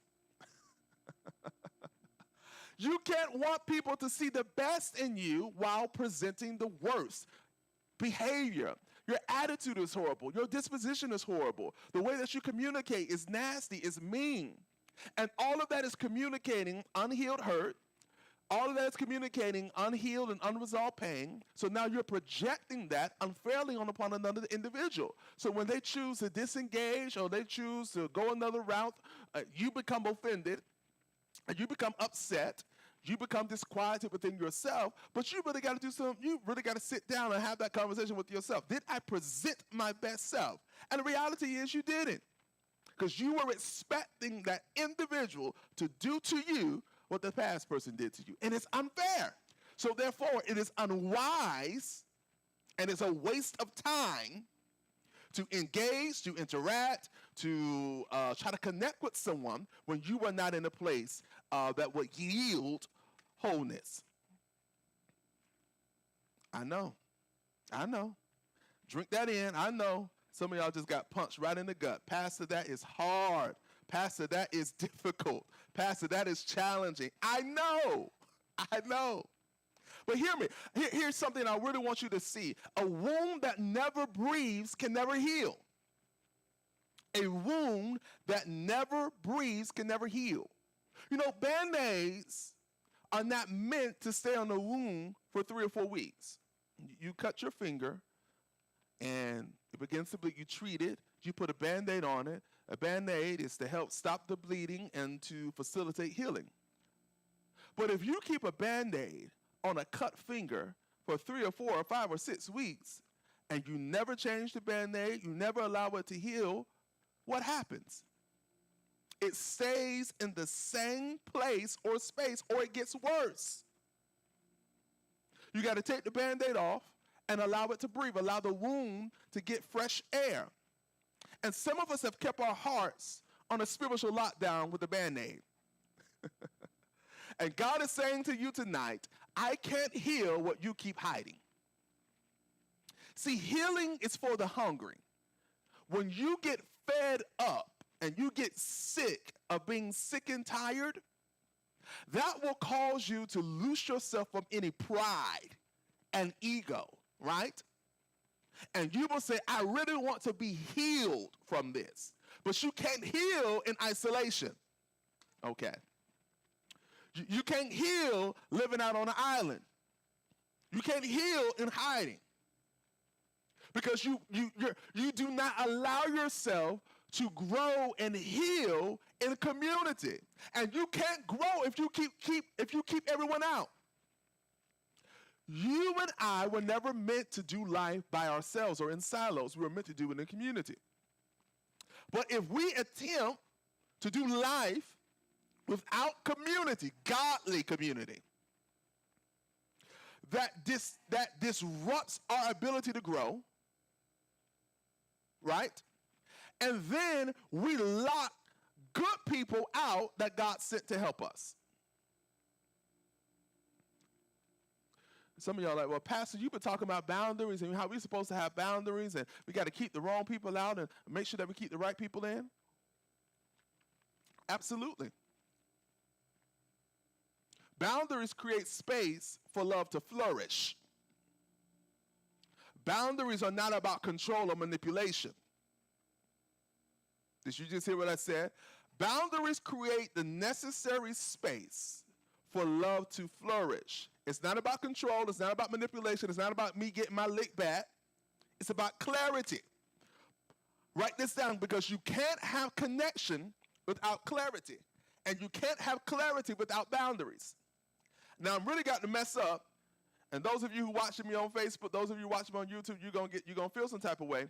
You can't want people to see the best in you while presenting the worst. Behavior. Your attitude is horrible. Your disposition is horrible. The way that you communicate is nasty, is mean. And all of that is communicating unhealed hurt. All of that is communicating unhealed and unresolved pain. So now you're projecting that unfairly upon another individual. So when they choose to disengage or they choose to go another route, you become offended and you become upset. You become disquieted within yourself, but you really got to do something. You really got to sit down and have that conversation with yourself. Did I present my best self? And the reality is you didn't, because you were expecting that individual to do to you what the past person did to you. And it's unfair. So therefore, it is unwise and it's a waste of time to engage, to interact, to try to connect with someone when you are not in a place that would yield wholeness. I know. Drink that in. I know. Some of y'all just got punched right in the gut. Pastor, that is hard. Pastor, that is difficult. Pastor, that is challenging. I know. But hear me. Here's something I really want you to see. A wound that never breathes can never heal. A wound that never breathes can never heal. You know, Band-Aids are not meant to stay on the wound for 3 or 4 weeks. You cut your finger, and it begins to bleed. You treat it. You put a Band-Aid on it. A Band-Aid is to help stop the bleeding and to facilitate healing. But if you keep a Band-Aid on a cut finger for 3 or 4 or 5 or 6 weeks, and you never change the Band-Aid, you never allow it to heal, what happens? It stays in the same place or space, or it gets worse. You got to take the Band-Aid off and allow it to breathe, allow the wound to get fresh air. And some of us have kept our hearts on a spiritual lockdown with the Band-Aid. And God is saying to you tonight, I can't heal what you keep hiding. See, healing is for the hungry. When you get fed up and you get sick of being sick and tired, that will cause you to loose yourself from any pride and ego, right? And you will say, I really want to be healed from this. But you can't heal in isolation. Okay. You can't heal living out on an island. You can't heal in hiding. Because you do not allow yourself to grow and heal in a community. And you can't grow if you keep everyone out. You and I were never meant to do life by ourselves or in silos. We were meant to do it in a community. But if we attempt to do life without community, godly community, that disrupts our ability to grow, right? And then we lock good people out that God sent to help us. Some of y'all are like, well, Pastor, you've been talking about boundaries and how we're supposed to have boundaries and we got to keep the wrong people out and make sure that we keep the right people in. Absolutely. Boundaries create space for love to flourish. Boundaries are not about control or manipulation. Did you just hear what I said? Boundaries create the necessary space for love to flourish. It's not about control. It's not about manipulation. It's not about me getting my lick back. It's about clarity. Write this down, because you can't have connection without clarity. And you can't have clarity without boundaries. Now, I'm really got to mess up. And those of you who watching me on Facebook, those of you watching me on YouTube, you're gonna feel some type of way.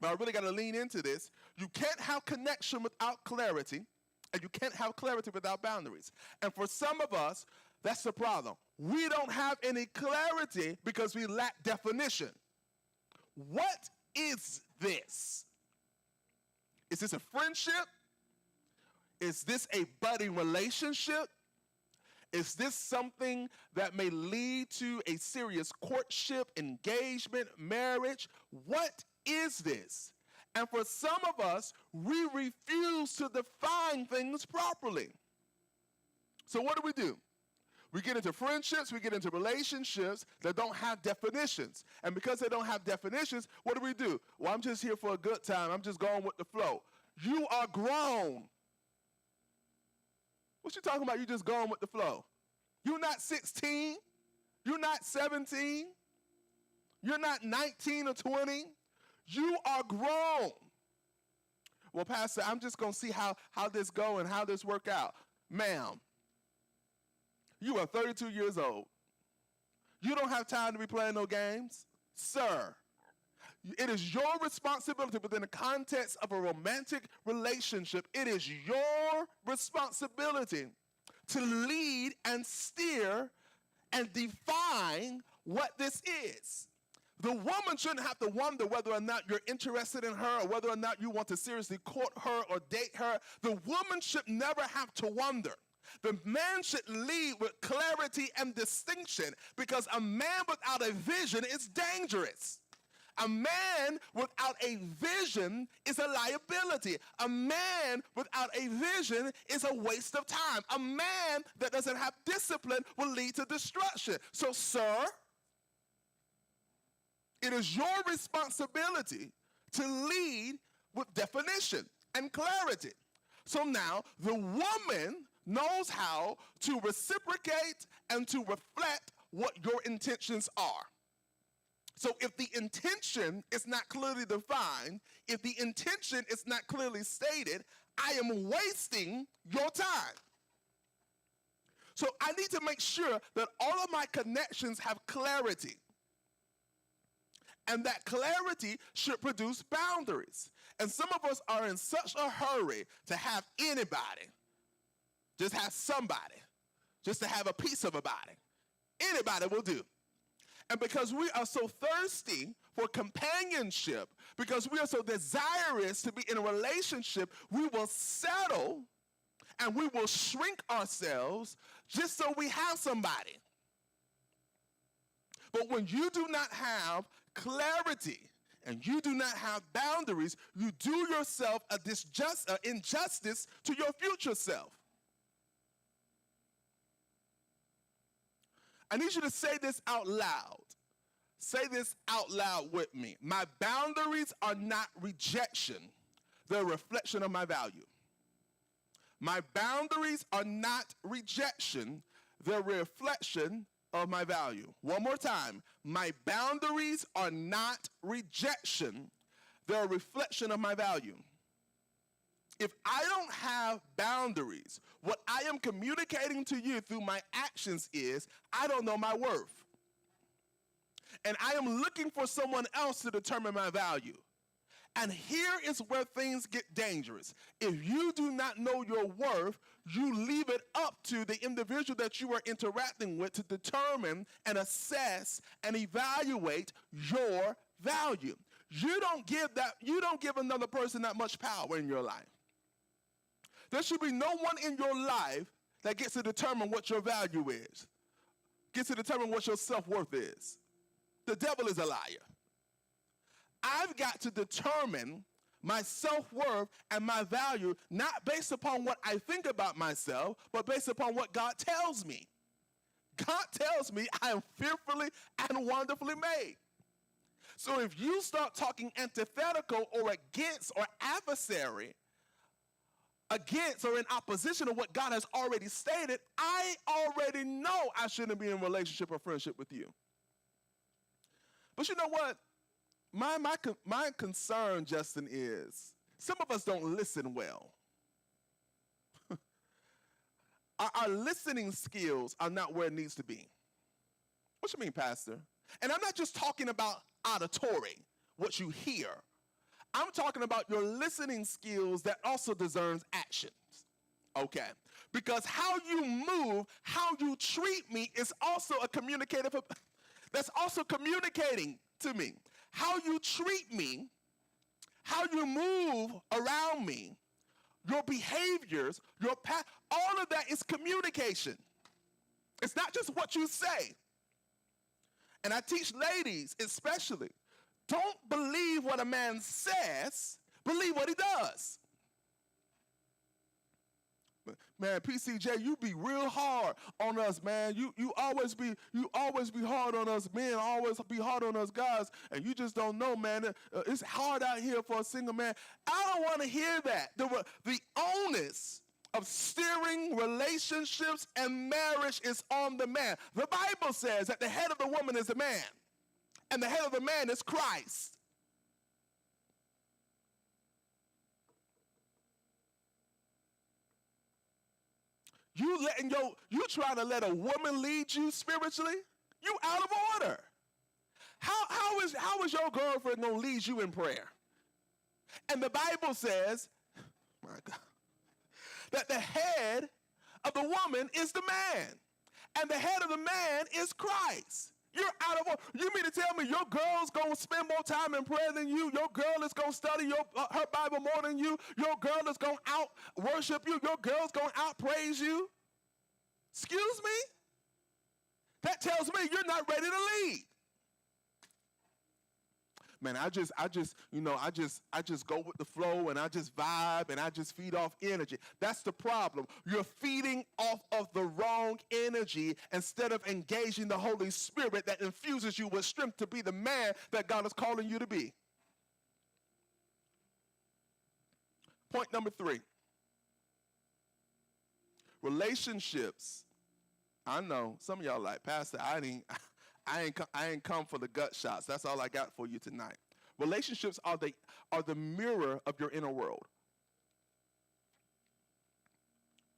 But I really got to lean into this. You can't have connection without clarity, and you can't have clarity without boundaries. And for some of us, that's the problem. We don't have any clarity because we lack definition. What is this? Is this a friendship? Is this a budding relationship? Is this something that may lead to a serious courtship, engagement, marriage? What is this? And for some of us, we refuse to define things properly. So what do? We get into friendships, we get into relationships that don't have definitions. And because they don't have definitions, what do? Well, I'm just here for a good time. I'm just going with the flow. You are grown. What you talking about? You just going with the flow. You're not 16. You're not 17. You're not 19 or 20. You are grown. Well, Pastor, I'm just going to see how this go and how this work out. Ma'am, you are 32 years old. You don't have time to be playing no games. Sir, it is your responsibility within the context of a romantic relationship. It is your responsibility to lead and steer and define what this is. The woman shouldn't have to wonder whether or not you're interested in her or whether or not you want to seriously court her or date her. The woman should never have to wonder. The man should lead with clarity and distinction, because a man without a vision is dangerous. A man without a vision is a liability. A man without a vision is a waste of time. A man that doesn't have discipline will lead to destruction. So, sir, it is your responsibility to lead with definition and clarity. So now the woman knows how to reciprocate and to reflect what your intentions are. So if the intention is not clearly defined, if the intention is not clearly stated, I am wasting your time. So I need to make sure that all of my connections have clarity. And that clarity should produce boundaries. And some of us are in such a hurry to have anybody, just have somebody, just to have a piece of a body. Anybody will do. And because we are so thirsty for companionship, because we are so desirous to be in a relationship, we will settle and we will shrink ourselves just so we have somebody. But when you do not have clarity and you do not have boundaries, you do yourself an injustice to your future self. I need you to say this out loud. Say this out loud with me. My boundaries are not rejection. They're a reflection of my value. My boundaries are not rejection. They're a reflection of my value. One more time. My boundaries are not rejection. They're a reflection of my value. If I don't have boundaries, what I am communicating to you through my actions is I don't know my worth. And I am looking for someone else to determine my value. And here is where things get dangerous. If you do not know your worth, you leave it up to the individual that you are interacting with to determine and assess and evaluate your value. You don't give another person that much power in your life. There should be no one in your life that gets to determine what your value is, gets to determine what your self-worth is. The devil is a liar. I've got to determine my self-worth and my value not based upon what I think about myself, but based upon what God tells me. God tells me I am fearfully and wonderfully made. So if you start talking antithetical or against or adversary, against or in opposition of what God has already stated, I already know I shouldn't be in relationship or friendship with you. But you know what? My concern, Justin, is some of us don't listen well. Our listening skills are not where it needs to be. What you mean, Pastor? And I'm not just talking about auditory, what you hear. I'm talking about your listening skills that also discerns actions. Okay? Because how you move, how you treat me is also a communicative. That's also communicating to me. How you treat me, how you move around me, your behaviors, your path, all of that is communication. It's not just what you say. And I teach ladies especially, don't believe what a man says, believe what he does. Man, PCJ, you be real hard on us, man. You always be hard on us men, always be hard on us guys, and you just don't know, man. It's hard out here for a single man. I don't want to hear that. The onus of steering relationships and marriage is on the man. The Bible says that the head of the woman is the man, and the head of the man is Christ. You trying to let a woman lead you spiritually? You out of order. How is your girlfriend gonna lead you in prayer? And the Bible says, my God, that the head of the woman is the man, and the head of the man is Christ. You're out of order. You mean to tell me your girl's gonna spend more time in prayer than you? Your girl is gonna study her Bible more than you? Your girl is gonna out worship you? Your girl's gonna out praise you? Excuse me? That tells me you're not ready to lead. Man, I just go with the flow, and I just vibe, and I just feed off energy. That's the problem. You're feeding off of the wrong energy instead of engaging the Holy Spirit that infuses you with strength to be the man that God is calling you to be. Point number 3. Relationships. I know some of y'all like, Pastor, I ain't come for the gut shots. That's all I got for you tonight. Relationships are the mirror of your inner world.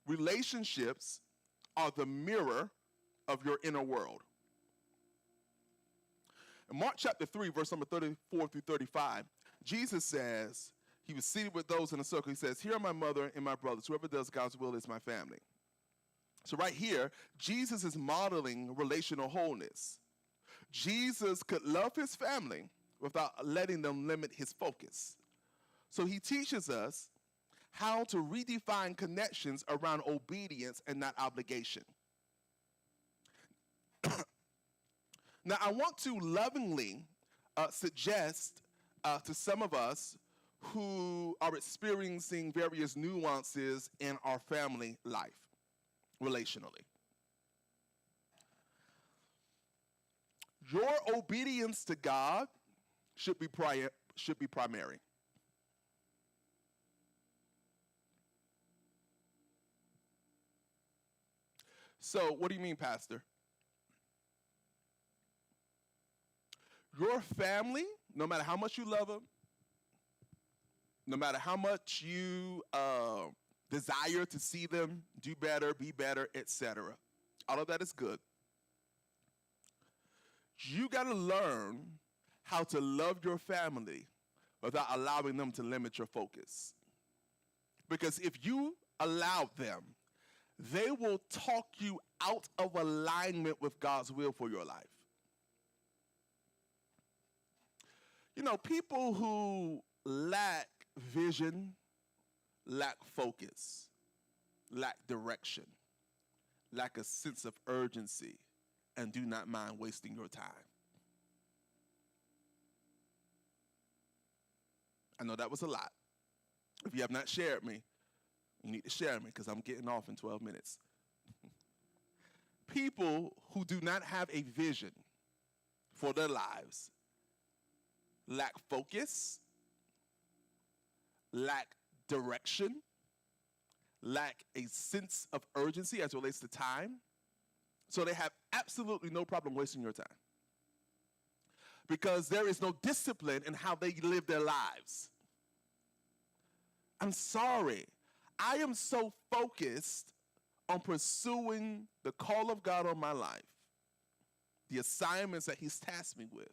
Relationships are the mirror of your inner world. In Mark chapter 3, verse number 34 through 35, Jesus says, he was seated with those in a circle. He says, here are my mother and my brothers. Whoever does God's will is my family. So right here, Jesus is modeling relational wholeness. Jesus could love his family without letting them limit his focus. So he teaches us how to redefine connections around obedience and not obligation. Now, I want to lovingly suggest to some of us who are experiencing various nuances in our family life, relationally. Your obedience to God should be primary. So, what do you mean, Pastor? Your family, no matter how much you love them, no matter how much you desire to see them do better, be better, etc., all of that is good. You got to learn how to love your family without allowing them to limit your focus. Because if you allow them, they will talk you out of alignment with God's will for your life. You know, people who lack vision, lack focus, lack direction, lack a sense of urgency, and do not mind wasting your time. I know that was a lot. If you have not shared me, you need to share me because I'm getting off in 12 minutes. People who do not have a vision for their lives lack focus, lack direction, lack a sense of urgency as it relates to time. So they have absolutely no problem wasting your time. Because there is no discipline in how they live their lives. I'm sorry. I am so focused on pursuing the call of God on my life, the assignments that he's tasked me with.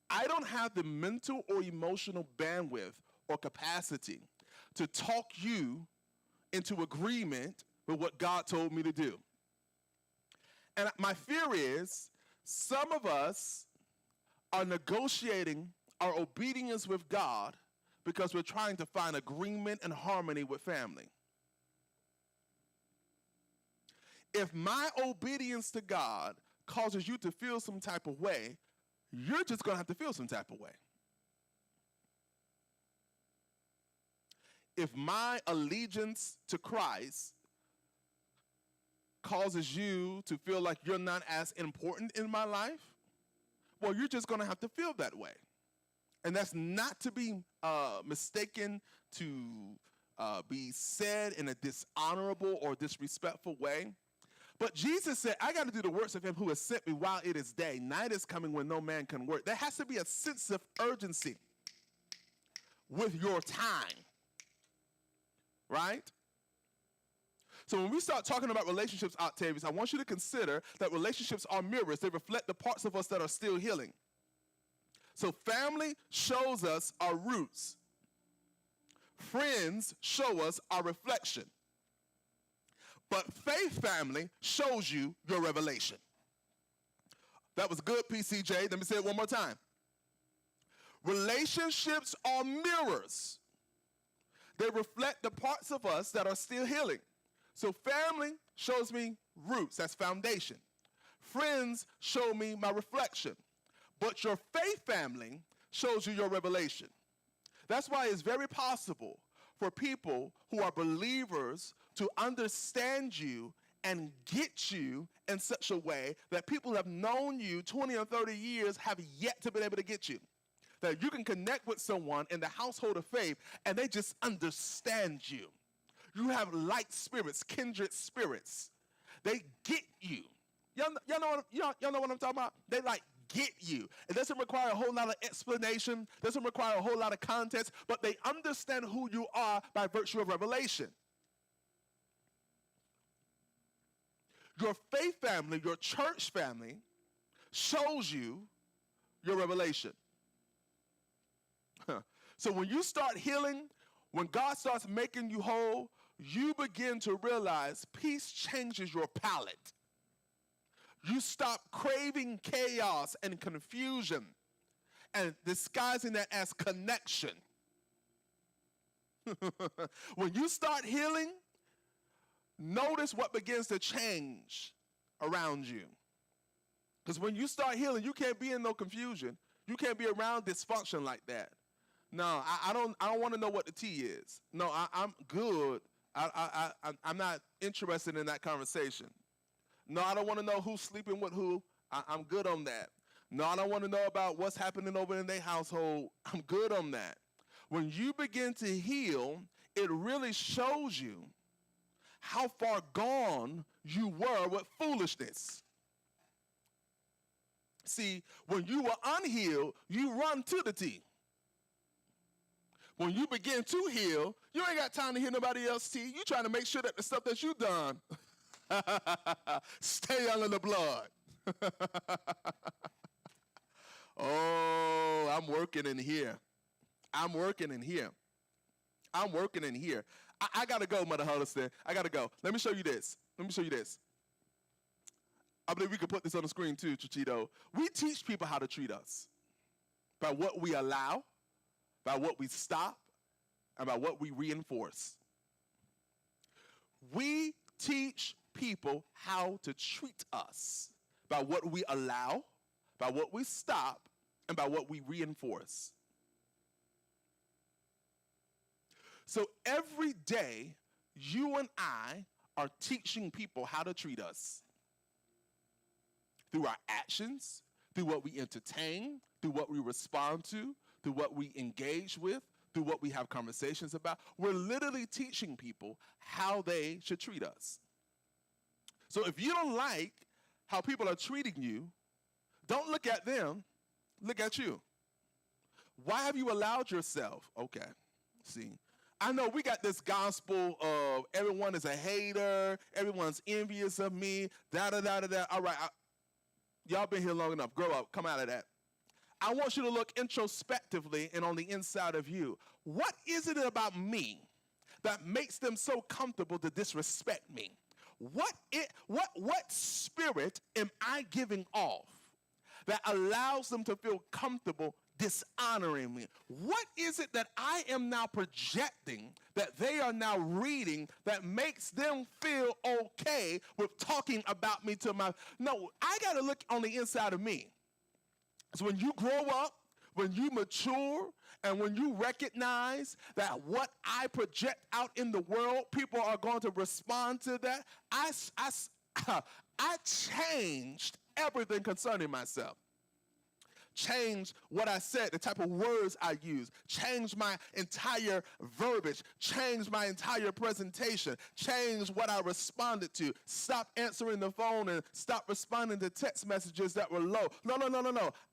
I don't have the mental or emotional bandwidth or capacity to talk you into agreement with what God told me to do. And my fear is some of us are negotiating our obedience with God because we're trying to find agreement and harmony with family. If my obedience to God causes you to feel some type of way, you're just going to have to feel some type of way. If my allegiance to Christ causes you to feel like you're not as important in my life, well, you're just going to have to feel that way. And that's not to be mistaken to be said in a dishonorable or disrespectful way. But Jesus said, I got to do the works of him who has sent me while it is day. Night is coming when no man can work. There has to be a sense of urgency with your time, right? So when we start talking about relationships, Octavius, I want you to consider that relationships are mirrors. They reflect the parts of us that are still healing. So family shows us our roots. Friends show us our reflection. But faith family shows you your revelation. That was good, PCJ. Let me say it one more time. Relationships are mirrors. They reflect the parts of us that are still healing. So family shows me roots, that's foundation. Friends show me my reflection. But your faith family shows you your revelation. That's why it's very possible for people who are believers to understand you and get you in such a way that people who have known you 20 or 30 years have yet to be able to get you. That you can connect with someone in the household of faith and they just understand you. You have like spirits, kindred spirits. They get you. Y'all know what I'm talking about? They like get you. It doesn't require a whole lot of explanation, doesn't require a whole lot of context, but they understand who you are by virtue of revelation. Your faith family, your church family, shows you your revelation. So when you start healing, when God starts making you whole, you begin to realize peace changes your palate. You stop craving chaos and confusion and disguising that as connection. When you start healing, notice what begins to change around you. Because when you start healing, you can't be in no confusion. You can't be around dysfunction like that. No, I don't want to know what the tea is. No, I'm good. I'm not interested in that conversation. No, I don't want to know who's sleeping with who. I'm good on that. No, I don't want to know about what's happening over in their household. I'm good on that. When you begin to heal, it really shows you how far gone you were with foolishness. See, when you were unhealed, you run to the tea. When you begin to heal, you ain't got time to hear nobody else's tea. You trying to make sure that the stuff that you done stay under the blood. Oh, I'm working in here. I'm working in here. I'm working in here. I got to go, Mother Huddleston. I got to go. Let me show you this. I believe we could put this on the screen too, Chichito. We teach people how to treat us by what we allow, by what we stop, and by what we reinforce. We teach people how to treat us by what we allow, by what we stop, and by what we reinforce. So every day, you and I are teaching people how to treat us through our actions, through what we entertain, through what we respond to, through what we engage with, through what we have conversations about. We're literally teaching people how they should treat us. So if you don't like how people are treating you, don't look at them, look at you. Why have you allowed yourself? Okay, see. I know we got this gospel of everyone is a hater, everyone's envious of me, da-da-da-da-da. All right, y'all been here long enough. Grow up, come out of that. I want you to look introspectively and on the inside of you. What is it about me that makes them so comfortable to disrespect me? What spirit am I giving off that allows them to feel comfortable dishonoring me? What is it that I am now projecting that they are now reading that makes them feel okay with talking about me to my... No, I got to look on the inside of me. So when you grow up, when you mature, and when you recognize that what I project out in the world, people are going to respond to that, I I changed everything concerning myself. Changed what I said, the type of words I use, changed my entire verbiage, changed my entire presentation, changed what I responded to, stopped answering the phone and stopped responding to text messages that were low. No.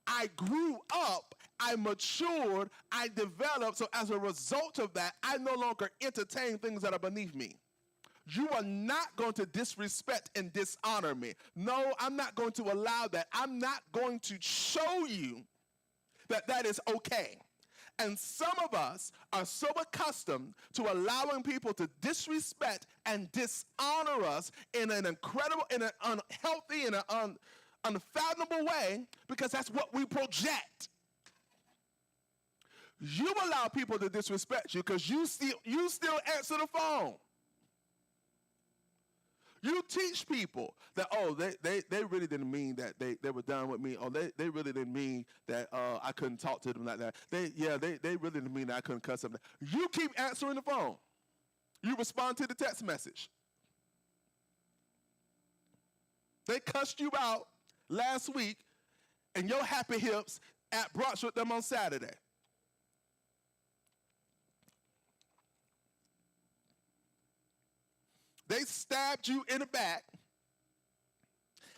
I grew up, I matured, I developed, so as a result of that, I no longer entertain things that are beneath me. You are not going to disrespect and dishonor me. No, I'm not going to allow that. I'm not going to show you that that is okay. And some of us are so accustomed to allowing people to disrespect and dishonor us in an incredible, in an unhealthy, in an unfathomable way because that's what we project. You allow people to disrespect you because you still answer the phone. You teach people that, oh, they really didn't mean that they were done with me, or they really didn't mean that I couldn't talk to them like that. They really didn't mean that I couldn't cuss them. You keep answering the phone. You respond to the text message. They cussed you out last week, and your happy hips at brunch with them on Saturday. They stabbed you in the back,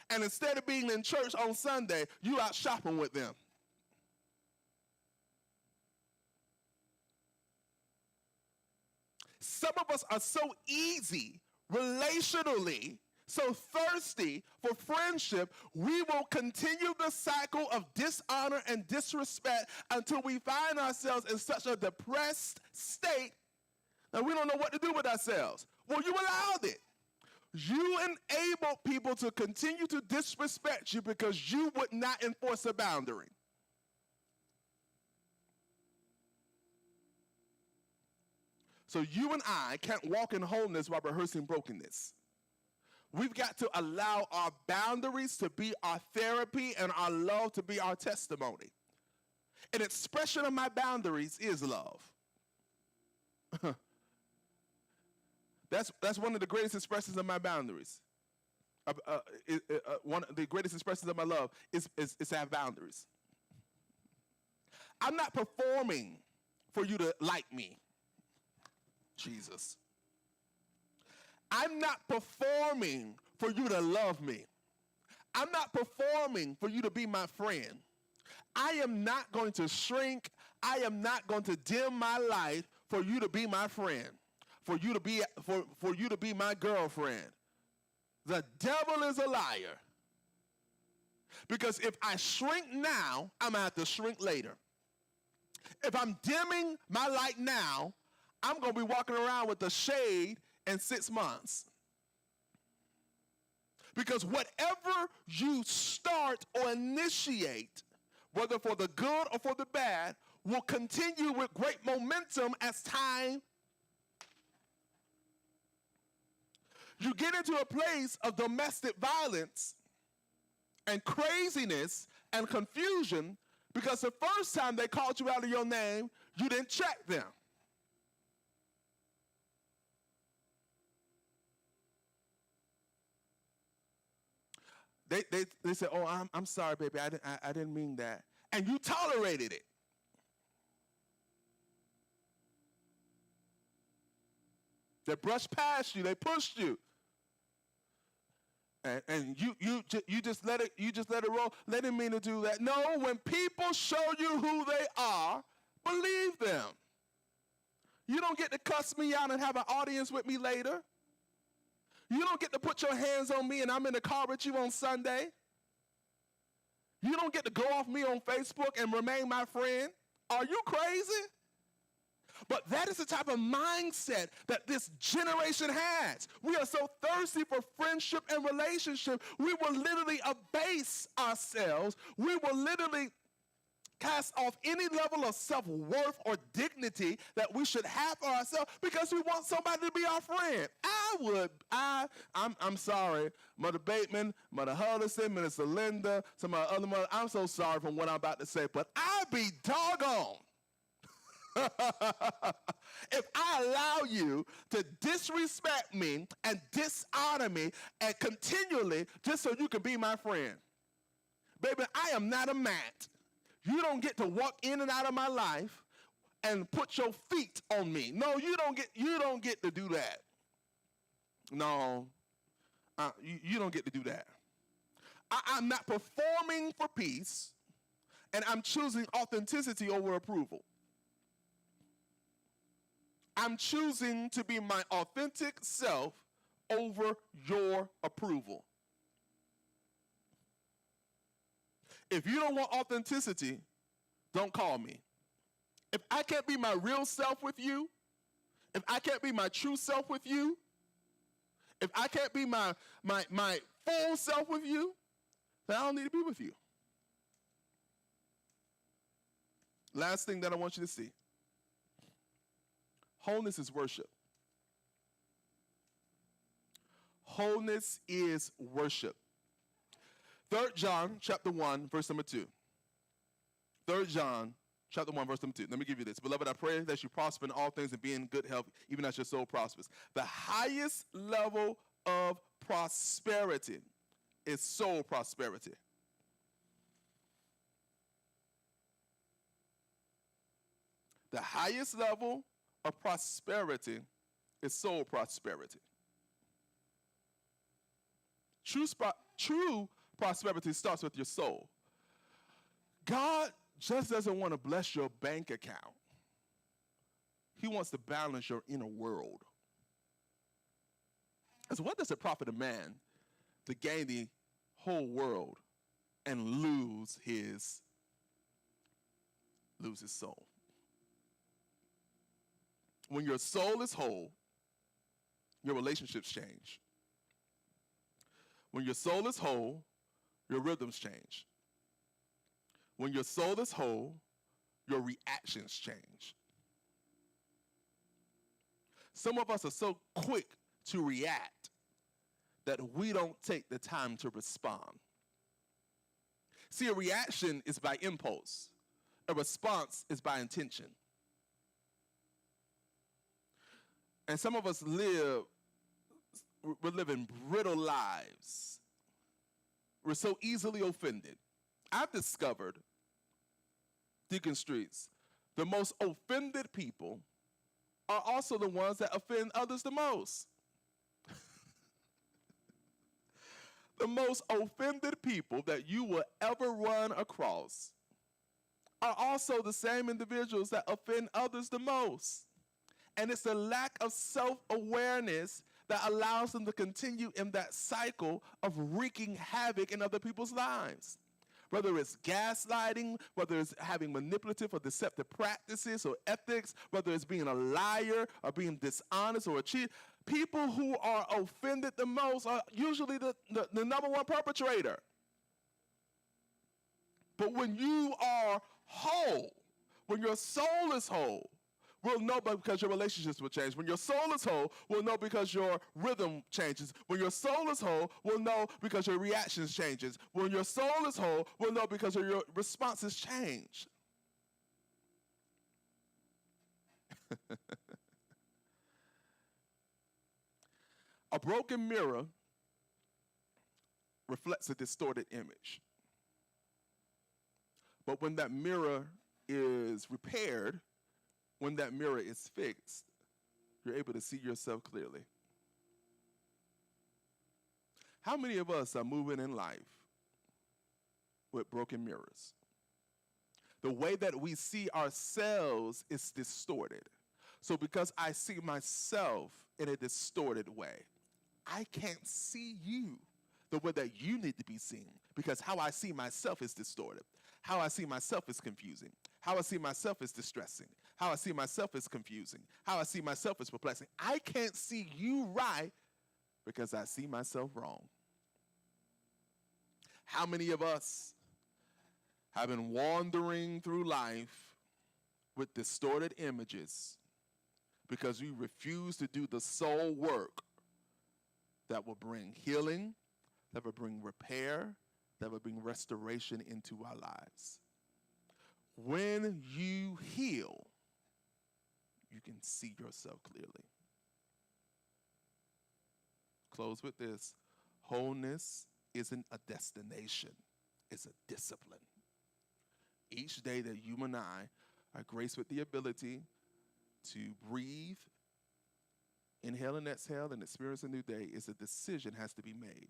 and instead of being in church on Sunday, you out shopping with them. Some of us are so easy, relationally, so thirsty for friendship, we will continue the cycle of dishonor and disrespect until we find ourselves in such a depressed state that we don't know what to do with ourselves. Well, you allowed it. You enabled people to continue to disrespect you because you would not enforce a boundary. So you and I can't walk in wholeness while rehearsing brokenness. We've got to allow our boundaries to be our therapy and our love to be our testimony. An expression of my boundaries is love. That's one of the greatest expressions of my boundaries. One of the greatest expressions of my love is to have boundaries. I'm not performing for you to like me. Jesus. I'm not performing for you to love me. I'm not performing for you to be my friend. I am not going to shrink. I am not going to dim my light for you to be my friend. For you to be my girlfriend. The devil is a liar. Because if I shrink now, I'm going to have to shrink later. If I'm dimming my light now, I'm going to be walking around with a shade in 6 months. Because whatever you start or initiate, whether for the good or for the bad, will continue with great momentum as time. You get into a place of domestic violence and craziness and confusion because the first time they called you out of your name, you didn't check them. They said, oh, I'm sorry, baby, I didn't mean that. And you tolerated it. They brushed past you, they pushed you. And you just let it roll. They didn't mean to do that. No, when people show you who they are, believe them. You don't get to cuss me out and have an audience with me later. You don't get to put your hands on me and I'm in the car with you on Sunday. You don't get to go off me on Facebook and remain my friend. Are you crazy? But that is the type of mindset that this generation has. We are so thirsty for friendship and relationship. We will literally abase ourselves. We will literally cast off any level of self-worth or dignity that we should have for ourselves because we want somebody to be our friend. I'm sorry, Mother Bateman, Mother Huddleston, Minister Linda, some of my other mother. I'm so sorry for what I'm about to say, but I'd be doggone If I allow you to disrespect me and dishonor me and continually just so you can be my friend, baby, I am not a mat. You don't get to walk in and out of my life and put your feet on me. No, you don't get to do that. No, you don't get to do that. I'm not performing for peace, and I'm choosing authenticity over approval. I'm choosing to be my authentic self over your approval. If you don't want authenticity, don't call me. If I can't be my real self with you, if I can't be my true self with you, if I can't be my full self with you, then I don't need to be with you. Last thing that I want you to see. Wholeness is worship. Wholeness is worship. 3 John chapter 1, verse number 2. 3 John chapter 1, verse number 2. Let me give you this. Beloved, I pray that you prosper in all things and be in good health, even as your soul prospers. The highest level of prosperity is soul prosperity. The highest level of prosperity is soul prosperity. True prosperity starts with your soul. God just doesn't want to bless your bank account. He wants to balance your inner world. So what does it profit a man to gain the whole world and lose his soul? When your soul is whole, your relationships change. When your soul is whole, your rhythms change. When your soul is whole, your reactions change. Some of us are so quick to react that we don't take the time to respond. See, a reaction is by impulse. A response is by intention. And some of us we're living brittle lives. We're so easily offended. I've discovered, Deacon Streets, the most offended people are also the ones that offend others the most. The most offended people that you will ever run across are also the same individuals that offend others the most. And it's the lack of self-awareness that allows them to continue in that cycle of wreaking havoc in other people's lives. Whether it's gaslighting, whether it's having manipulative or deceptive practices or ethics, whether it's being a liar or being dishonest or a cheat, people who are offended the most are usually the number one perpetrator. But when you are whole, when your soul is whole, we'll know because your relationships will change. When your soul is whole, we'll know because your rhythm changes. When your soul is whole, we'll know because your reactions changes. When your soul is whole, we'll know because your responses change. A broken mirror reflects a distorted image. But when that mirror is repaired, when that mirror is fixed, you're able to see yourself clearly. How many of us are moving in life with broken mirrors? The way that we see ourselves is distorted. So because I see myself in a distorted way, I can't see you the way that you need to be seen, because how I see myself is distorted. How I see myself is confusing. How I see myself is distressing. How I see myself is confusing. How I see myself is perplexing. I can't see you right because I see myself wrong. How many of us have been wandering through life with distorted images because we refuse to do the soul work that will bring healing, that will bring repair, that will bring restoration into our lives? When you heal, you can see yourself clearly. Close with this. Wholeness isn't a destination, it's a discipline. Each day that you and I are graced with the ability to breathe, inhale and exhale, and experience a new day, is a decision has to be made.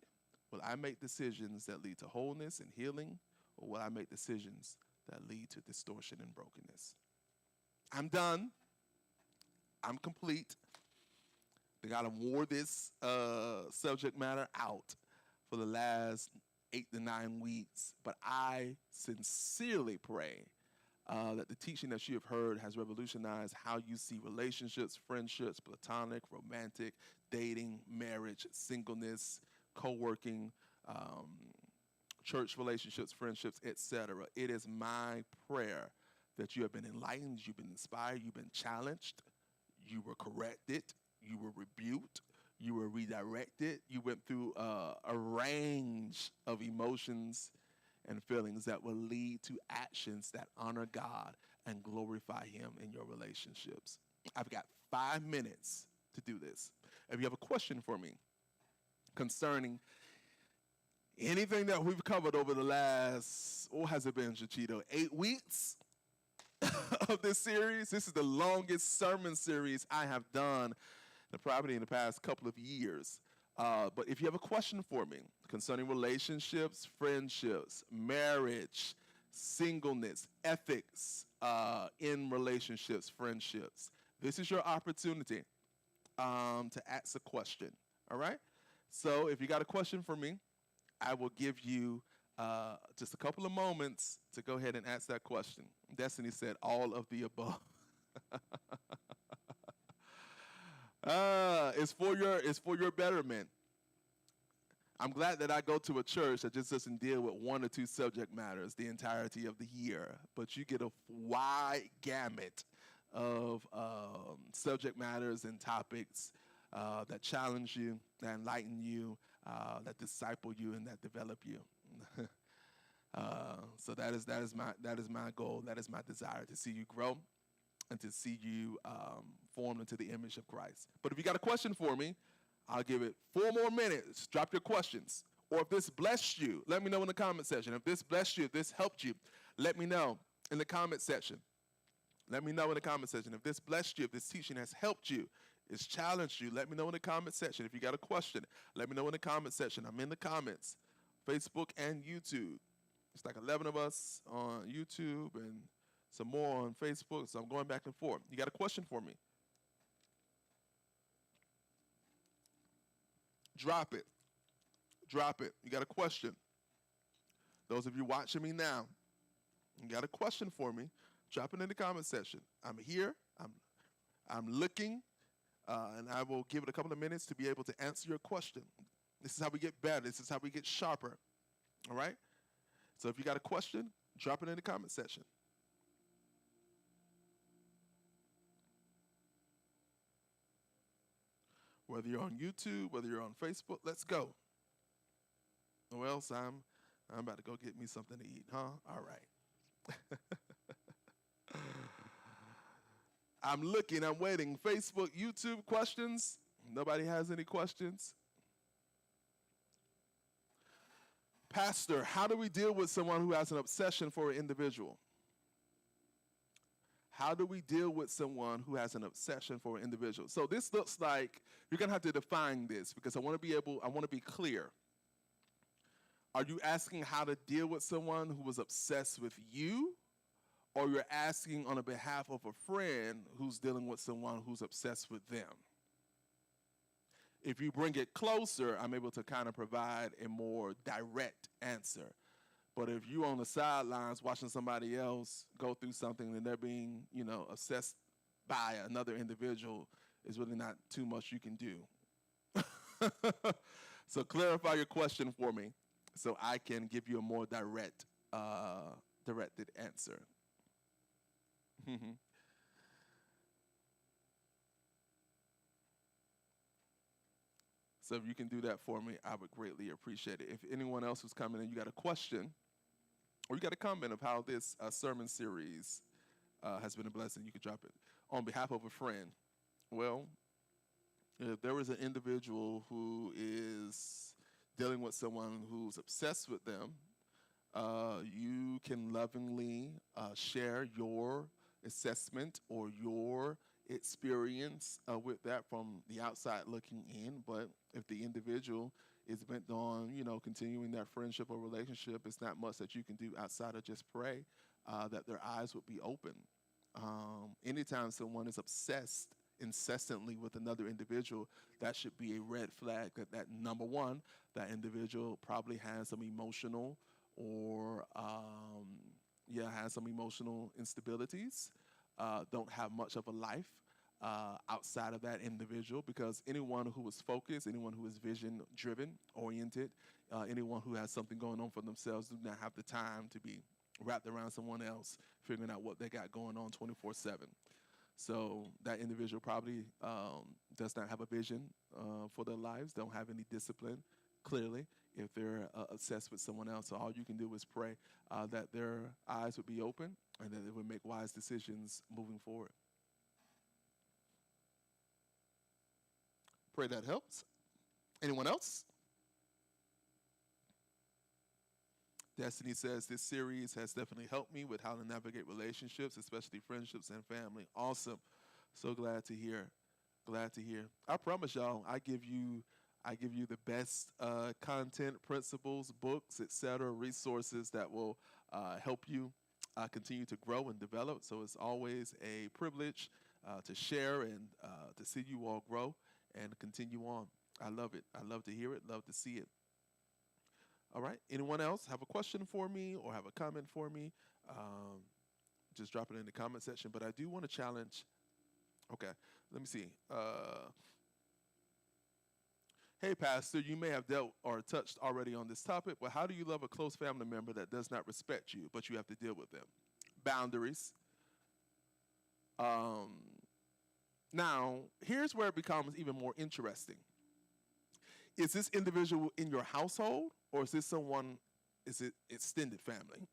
Will I make decisions that lead to wholeness and healing, or will I make decisions that lead to distortion and brokenness? I'm done. I'm complete. They got to wore this subject matter out for the last 8 to 9 weeks, but I sincerely pray that the teaching that you have heard has revolutionized how you see relationships, friendships, platonic, romantic, dating, marriage, singleness, co-working, church relationships, friendships, etc. It is my prayer that you have been enlightened, you've been inspired, you've been challenged, you were corrected, you were rebuked, you were redirected, you went through a range of emotions and feelings that will lead to actions that honor God and glorify Him in your relationships. I've got 5 minutes to do this. If you have a question for me concerning anything that we've covered over the last, what has it been, Chachito, 8 weeks of this series? This is the longest sermon series I have done probably in the past couple of years. But if you have a question for me concerning relationships, friendships, marriage, singleness, ethics in relationships, friendships, this is your opportunity to ask a question, all right? So if you got a question for me, I will give you just a couple of moments to go ahead and ask that question. Destiny said all of the above. It's for your betterment. I'm glad that I go to a church that just doesn't deal with 1 or 2 subject matters the entirety of the year, but you get a wide gamut of subject matters and topics that challenge you, that enlighten you, that disciple you, and that develop you. So that is my goal. That is my desire, to see you grow and to see you formed into the image of Christ. But if you got a question for me, I'll give it 4 more minutes. Drop your questions. Or if this blessed you, let me know in the comment section. If this blessed you, if this helped you, let me know in the comment section. Let me know in the comment section. If this blessed you, if this teaching has helped you, it's challenged you, let me know in the comment section. If you got a question, let me know in the comment section. I'm in the comments, Facebook and YouTube. It's like 11 of us on YouTube and some more on Facebook, so I'm going back and forth. You got a question for me? Drop it. Drop it. You got a question? Those of you watching me now, you got a question for me? Drop it in the comment section. I'm here. I'm looking, and I will give it a couple of minutes to be able to answer your question. This is how we get better. This is how we get sharper. All right? So if you got a question, drop it in the comment section. Whether you're on YouTube, whether you're on Facebook, let's go. Or else I'm about to go get me something to eat, huh? All right. I'm looking, I'm waiting. Facebook, YouTube, questions? Nobody has any questions? Pastor, how do we deal with someone who has an obsession for an individual? How do we deal with someone who has an obsession for an individual? So this looks like you're going to have to define this, because I want to be clear. Are you asking how to deal with someone who was obsessed with you, or you're asking on the behalf of a friend who's dealing with someone who's obsessed with them? If you bring it closer, I'm able to kind of provide a more direct answer. But if you're on the sidelines watching somebody else go through something and they're being, obsessed by another individual, is really not too much you can do. So clarify your question for me so I can give you a more directed answer. So if you can do that for me, I would greatly appreciate it. If anyone else who's coming in, you got a question or you got a comment of how this sermon series has been a blessing, you can drop it. on behalf of a friend. Well, if there is an individual who is dealing with someone who's obsessed with them, you can lovingly share your assessment or your experience with that from the outside looking in. But if the individual is bent on, continuing that friendship or relationship, it's not much that you can do outside of just pray that their eyes would be open. Anytime someone is obsessed incessantly with another individual, that should be a red flag that number one, that individual probably has some emotional or has some emotional instabilities, don't have much of a life outside of that individual, because anyone who is focused, anyone who is vision driven, oriented, anyone who has something going on for themselves do not have the time to be wrapped around someone else figuring out what they got going on 24/7. So that individual probably does not have a vision for their lives, don't have any discipline, clearly, if they're obsessed with someone else. So all you can do is pray that their eyes would be open and that they would make wise decisions moving forward. Pray that helps. Anyone else? Destiny says, this series has definitely helped me with how to navigate relationships, especially friendships and family. Awesome. So glad to hear. Glad to hear. I promise y'all, I give you the best content, principles, books, etc., resources that will help you continue to grow and develop. So it's always a privilege to share and to see you all grow and continue on. I love it. I love to hear it, love to see it. All right. Anyone else have a question for me or have a comment for me? Just drop it in the comment section. But I do want to challenge. Okay. Let me see. Hey, Pastor, you may have dealt or touched already on this topic, but how do you love a close family member that does not respect you, but you have to deal with them? Boundaries. Now, here's where it becomes even more interesting. Is this individual in your household, or is it extended family?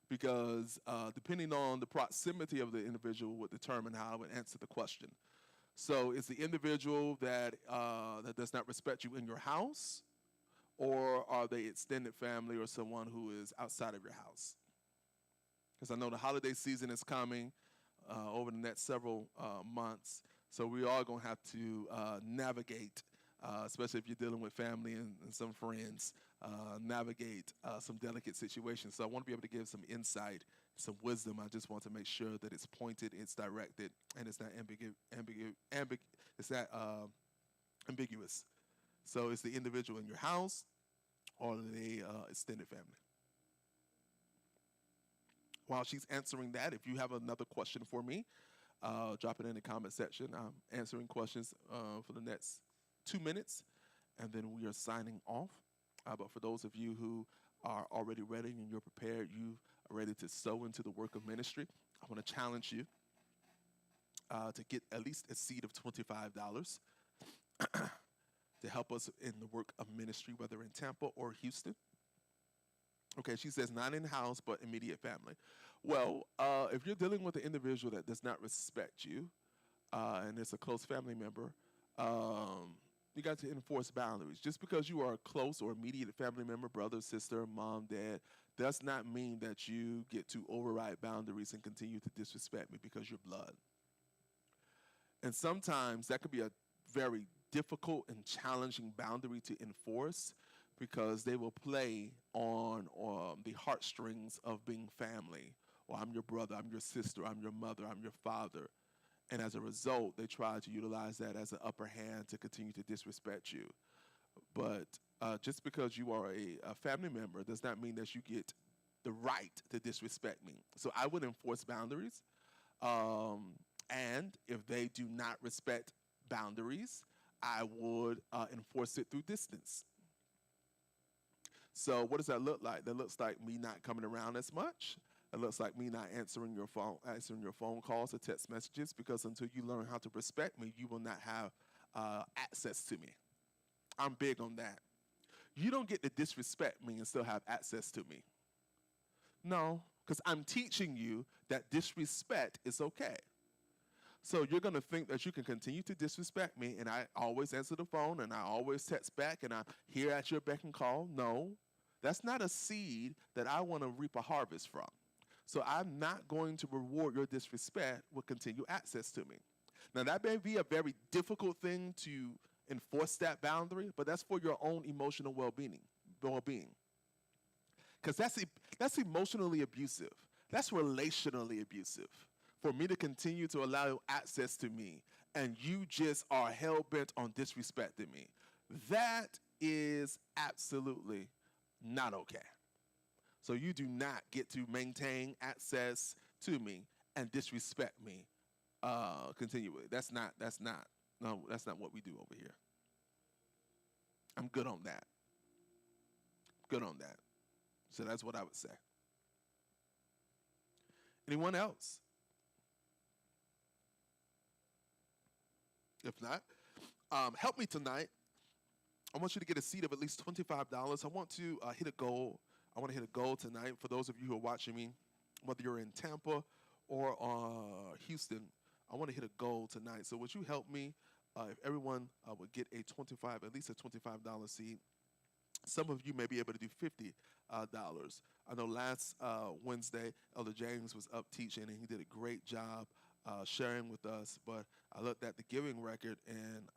Because depending on the proximity of the individual would determine how I would answer the question. So is the individual that does not respect you in your house, or are they extended family or someone who is outside of your house? Because I know the holiday season is coming over the next several months, so we are going to have to navigate, especially if you're dealing with family and some friends, navigate some delicate situations. So I want to be able to give some insight, some wisdom. I just want to make sure that it's pointed, it's directed, and it's not ambiguous. So it's the individual in your house or the extended family. While she's answering that, if you have another question for me, drop it in the comment section. I'm answering questions for the next 2 minutes, and then we are signing off. But for those of you who are already ready and you're prepared, you are ready to sow into the work of ministry, I want to challenge you to get at least a seed of $25 to help us in the work of ministry, whether in Tampa or Houston. Okay, she says not in-house, but immediate family. Well, if you're dealing with an individual that does not respect you, and it's a close family member, you got to enforce boundaries. Just because you are a close or immediate family member, brother, sister, mom, dad, does not mean that you get to override boundaries and continue to disrespect me because you're blood. And sometimes that could be a very difficult and challenging boundary to enforce, because they will play on the heartstrings of being family. Or I'm your brother, I'm your sister, I'm your mother, I'm your father. And as a result, they try to utilize that as an upper hand to continue to disrespect you. But just because you are a family member does not mean that you get the right to disrespect me. So I would enforce boundaries. And if they do not respect boundaries, I would enforce it through distance. So what does that look like? That looks like me not coming around as much. It looks like me not answering your phone calls or text messages, because until you learn how to respect me, you will not have access to me. I'm big on that. You don't get to disrespect me and still have access to me. No, because I'm teaching you that disrespect is okay. So you're going to think that you can continue to disrespect me, and I always answer the phone, and I always text back, and I'm here at your beck and call. No, that's not a seed that I want to reap a harvest from. So I'm not going to reward your disrespect with continued access to me. Now, that may be a very difficult thing to enforce that boundary, but that's for your own emotional well-being. Because that's emotionally abusive. That's relationally abusive. For me to continue to allow access to me, and you just are hell-bent on disrespecting me. That is absolutely not okay. So you do not get to maintain access to me and disrespect me continually. That's not what we do over here. I'm good on that. Good on that. So that's what I would say. Anyone else? If not, help me tonight. I want you to get a seat of at least $25. I want to hit a goal. I want to hit a goal tonight for those of you who are watching me, whether you're in Tampa or Houston. I want to hit a goal tonight. So would you help me if everyone would get at least a $25 seat? Some of you may be able to do $50. I know last Wednesday, Elder James was up teaching, and he did a great job sharing with us. But I looked at the giving record, and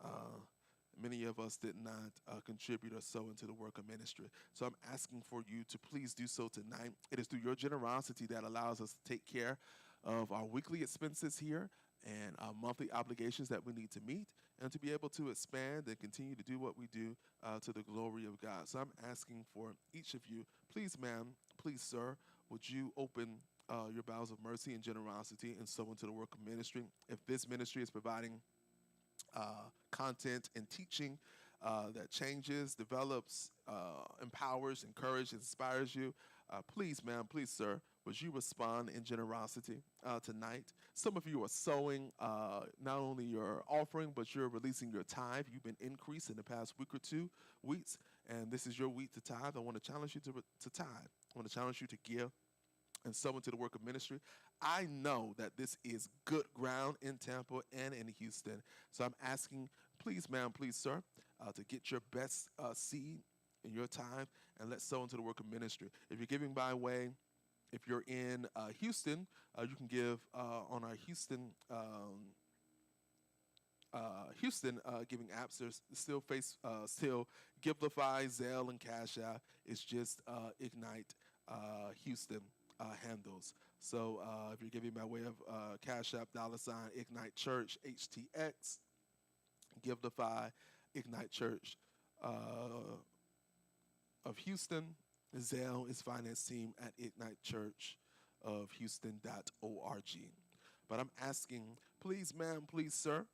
many of us did not contribute or sow into the work of ministry. So I'm asking for you to please do so tonight. It is through your generosity that allows us to take care of our weekly expenses here and our monthly obligations that we need to meet, and to be able to expand and continue to do what we do to the glory of God. So I'm asking for each of you, please, ma'am, please, sir, would you open your bowels of mercy and generosity and sow into the work of ministry? If this ministry is providing content and teaching that changes, develops, empowers, encourages, inspires you, please, ma'am, please, sir, would you respond in generosity tonight? Some of you are sowing not only your offering, but you're releasing your tithe. You've been increased in the past week or 2 weeks, and this is your week to tithe. I want to challenge you to tithe. I want to challenge you to give and sow into the work of ministry. I know that this is good ground in Tampa and in Houston. So I'm asking, please, ma'am, please, sir, to get your best seed in your time, and let's sow into the work of ministry. If you're giving by way, if you're in Houston, you can give on our Houston giving apps. There's still Givelify, Zelle, and Cashapp. It's just Ignite Houston handles. So if you're giving by way of Cashapp, $IgniteChurchHTX, Givelify, Ignite Church of Houston. Zelle is finance team at IgniteChurchHTX.org. But I'm asking, please, ma'am, please, sir,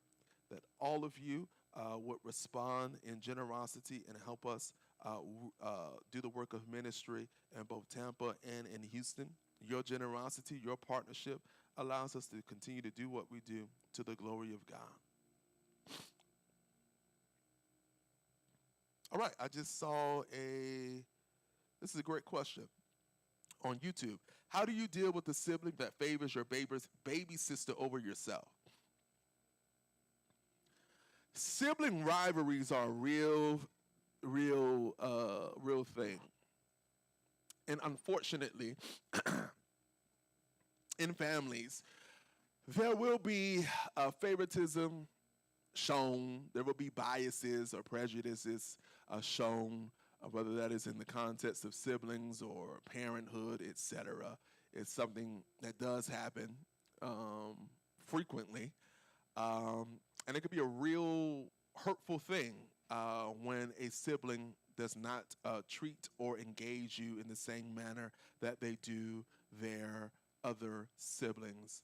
that all of you would respond in generosity and help us do the work of ministry in both Tampa and in Houston. Your generosity, your partnership allows us to continue to do what we do to the glory of God. All right, I just saw this is a great question on YouTube. How do you deal with the sibling that favors your baby sister over yourself? Sibling rivalries are a real thing. And unfortunately, in families, there will be favoritism shown. There will be biases or prejudices shown, whether that is in the context of siblings or parenthood, etc. It's something that does happen frequently. And it could be a real hurtful thing when a sibling does not treat or engage you in the same manner that they do their other siblings.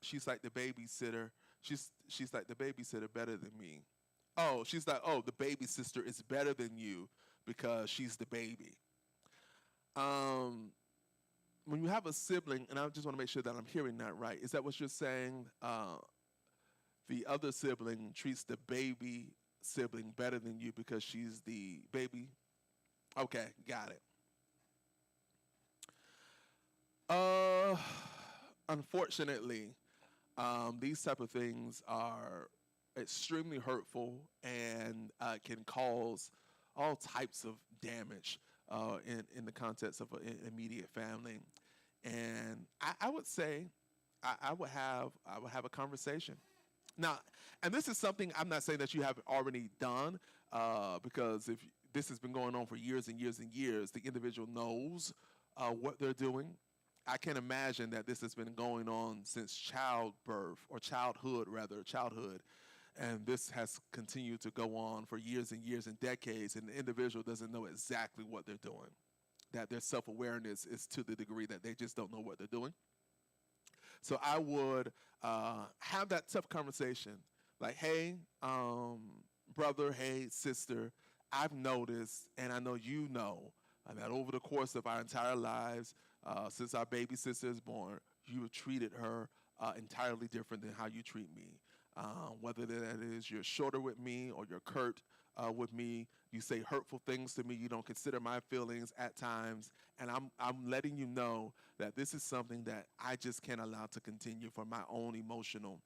She's like the babysitter. She's like the babysitter better than me. Oh, she's like, oh, the baby sister is better than you because she's the baby. When you have a sibling, and I just want to make sure that I'm hearing that right, is that what you're saying? The other sibling treats the baby sibling better than you because she's the baby? Okay, got it. Unfortunately, These type of things are extremely hurtful and can cause all types of damage in the context of an immediate family. And I would say I would have a conversation. Now, and this is something I'm not saying that you have already done, because if this has been going on for years and years and years, the individual knows what they're doing. I can imagine that this has been going on since childbirth, or childhood, and this has continued to go on for years and years and decades, and the individual doesn't know exactly what they're doing. That their self-awareness is to the degree that they just don't know what they're doing. So I would have that tough conversation, like, hey, brother, hey, sister, I've noticed, and I know you know, that over the course of our entire lives, since our baby sister is born, you have treated her entirely different than how you treat me. Whether that is you're shorter with me or you're curt with me, you say hurtful things to me, you don't consider my feelings at times, and I'm letting you know that this is something that I just can't allow to continue for my own emotional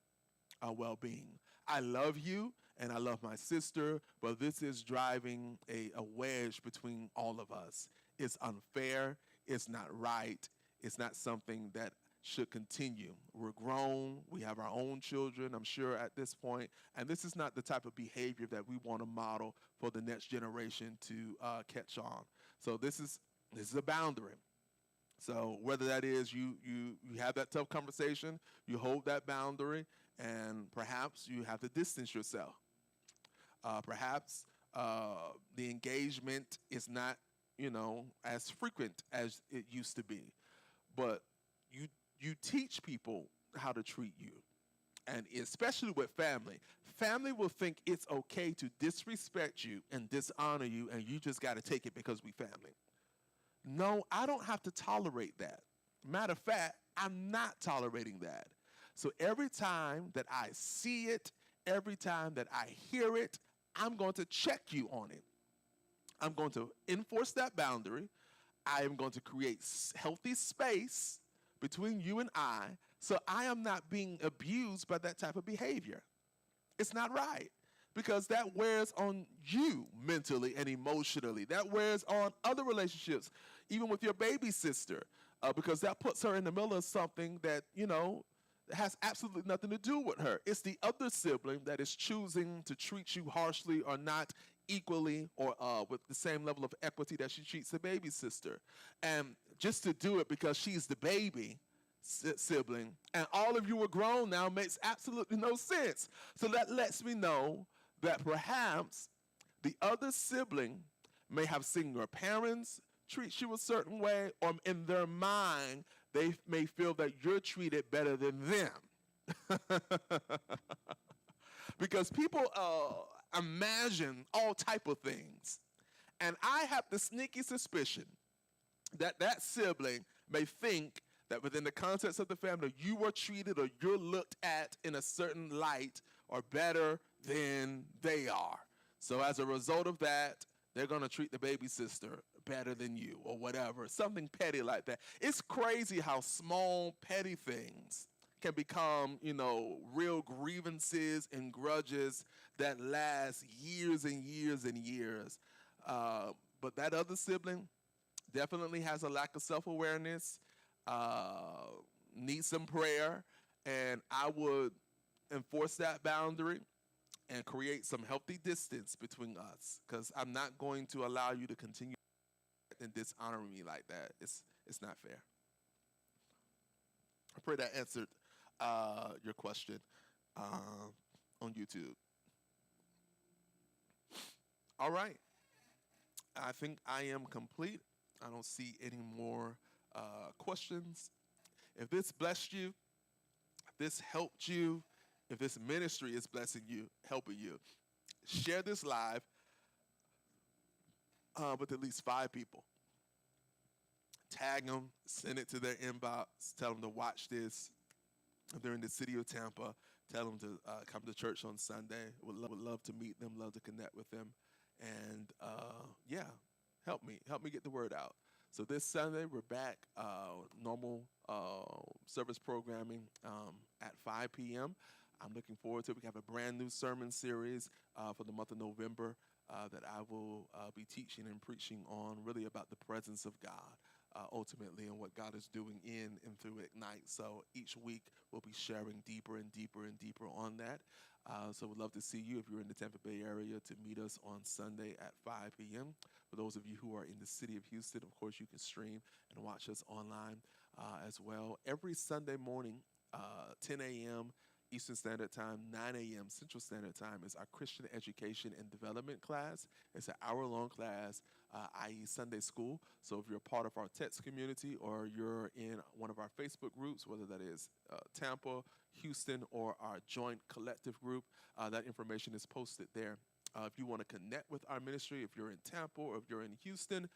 well-being. I love you and I love my sister, but this is driving a wedge between all of us. It's unfair. It's not right. It's not something that should continue. We're grown. We have our own children, I'm sure, at this point. And this is not the type of behavior that we want to model for the next generation to catch on. So this is a boundary. So whether that is you have that tough conversation, you hold that boundary, and perhaps you have to distance yourself. Perhaps the engagement is not, as frequent as it used to be. But you teach people how to treat you, and especially with family. Family will think it's okay to disrespect you and dishonor you, and you just got to take it because we family. No, I don't have to tolerate that. Matter of fact, I'm not tolerating that. So every time that I see it, every time that I hear it, I'm going to check you on it. I'm going to enforce that boundary. I am going to create healthy space between you and I, so I am not being abused by that type of behavior. It's not right, because that wears on you mentally and emotionally. That wears on other relationships, even with your baby sister, because that puts her in the middle of something that, has absolutely nothing to do with her. It's the other sibling that is choosing to treat you harshly or not equally, or with the same level of equity that she treats the baby sister. And just to do it because she's the baby sibling and all of you are grown now makes absolutely no sense. So that lets me know that perhaps the other sibling may have seen your parents treat you a certain way, or in their mind, they may feel that you're treated better than them. Because people imagine all type of things. And I have the sneaky suspicion that that sibling may think that within the context of the family, you are treated or you're looked at in a certain light or better than they are. So as a result of that, they're going to treat the baby sister better than you or whatever, something petty like that. It's crazy how small, petty things can become, real grievances and grudges that last years and years and years. But that other sibling definitely has a lack of self-awareness, needs some prayer, and I would enforce that boundary and create some healthy distance between us, because I'm not going to allow you to continue and dishonor me like that. It's not fair. I pray that answered your question on YouTube. All right. I think I am complete. I don't see any more questions. If this blessed you, if this helped you, if this ministry is blessing you, helping you, share this live with at least 5 people. Tag them, send it to their inbox, tell them to watch this. If they're in the city of Tampa, tell them to come to church on Sunday. Would love to meet them, love to connect with them. And help me get the word out. So this Sunday, we're back, normal service programming at 5 p.m. I'm looking forward to it. We have a brand new sermon series for the month of November that I will be teaching and preaching on, really about the presence of God. Ultimately, and what God is doing in and through Ignite. So each week we'll be sharing deeper and deeper and deeper on that. So we'd love to see you if you're in the Tampa Bay area to meet us on Sunday at 5 p.m. For those of you who are in the city of Houston, of course, you can stream and watch us online as well. Every Sunday morning, 10 a.m. Eastern Standard Time, 9 a.m. Central Standard Time is our Christian Education and Development class. It's an hour-long class, i.e. Sunday school. So if you're a part of our text community or you're in one of our Facebook groups, whether that is Tampa, Houston, or our joint collective group, that information is posted there. If you want to connect with our ministry, if you're in Tampa or if you're in Houston,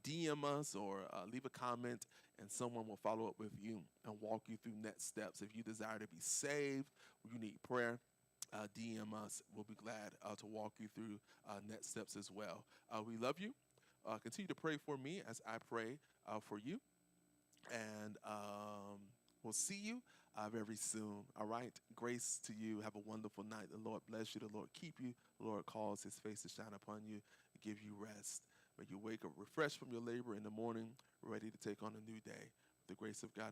DM us or leave a comment, and someone will follow up with you and walk you through next steps. If you desire to be saved, or you need prayer, DM us. We'll be glad to walk you through next steps as well. We love you. Continue to pray for me as I pray for you. And we'll see you very soon. All right. Grace to you. Have a wonderful night. The Lord bless you. The Lord keep you. The Lord cause his face to shine upon you and give you rest. May you wake up refreshed from your labor in the morning, ready to take on a new day. With the grace of God.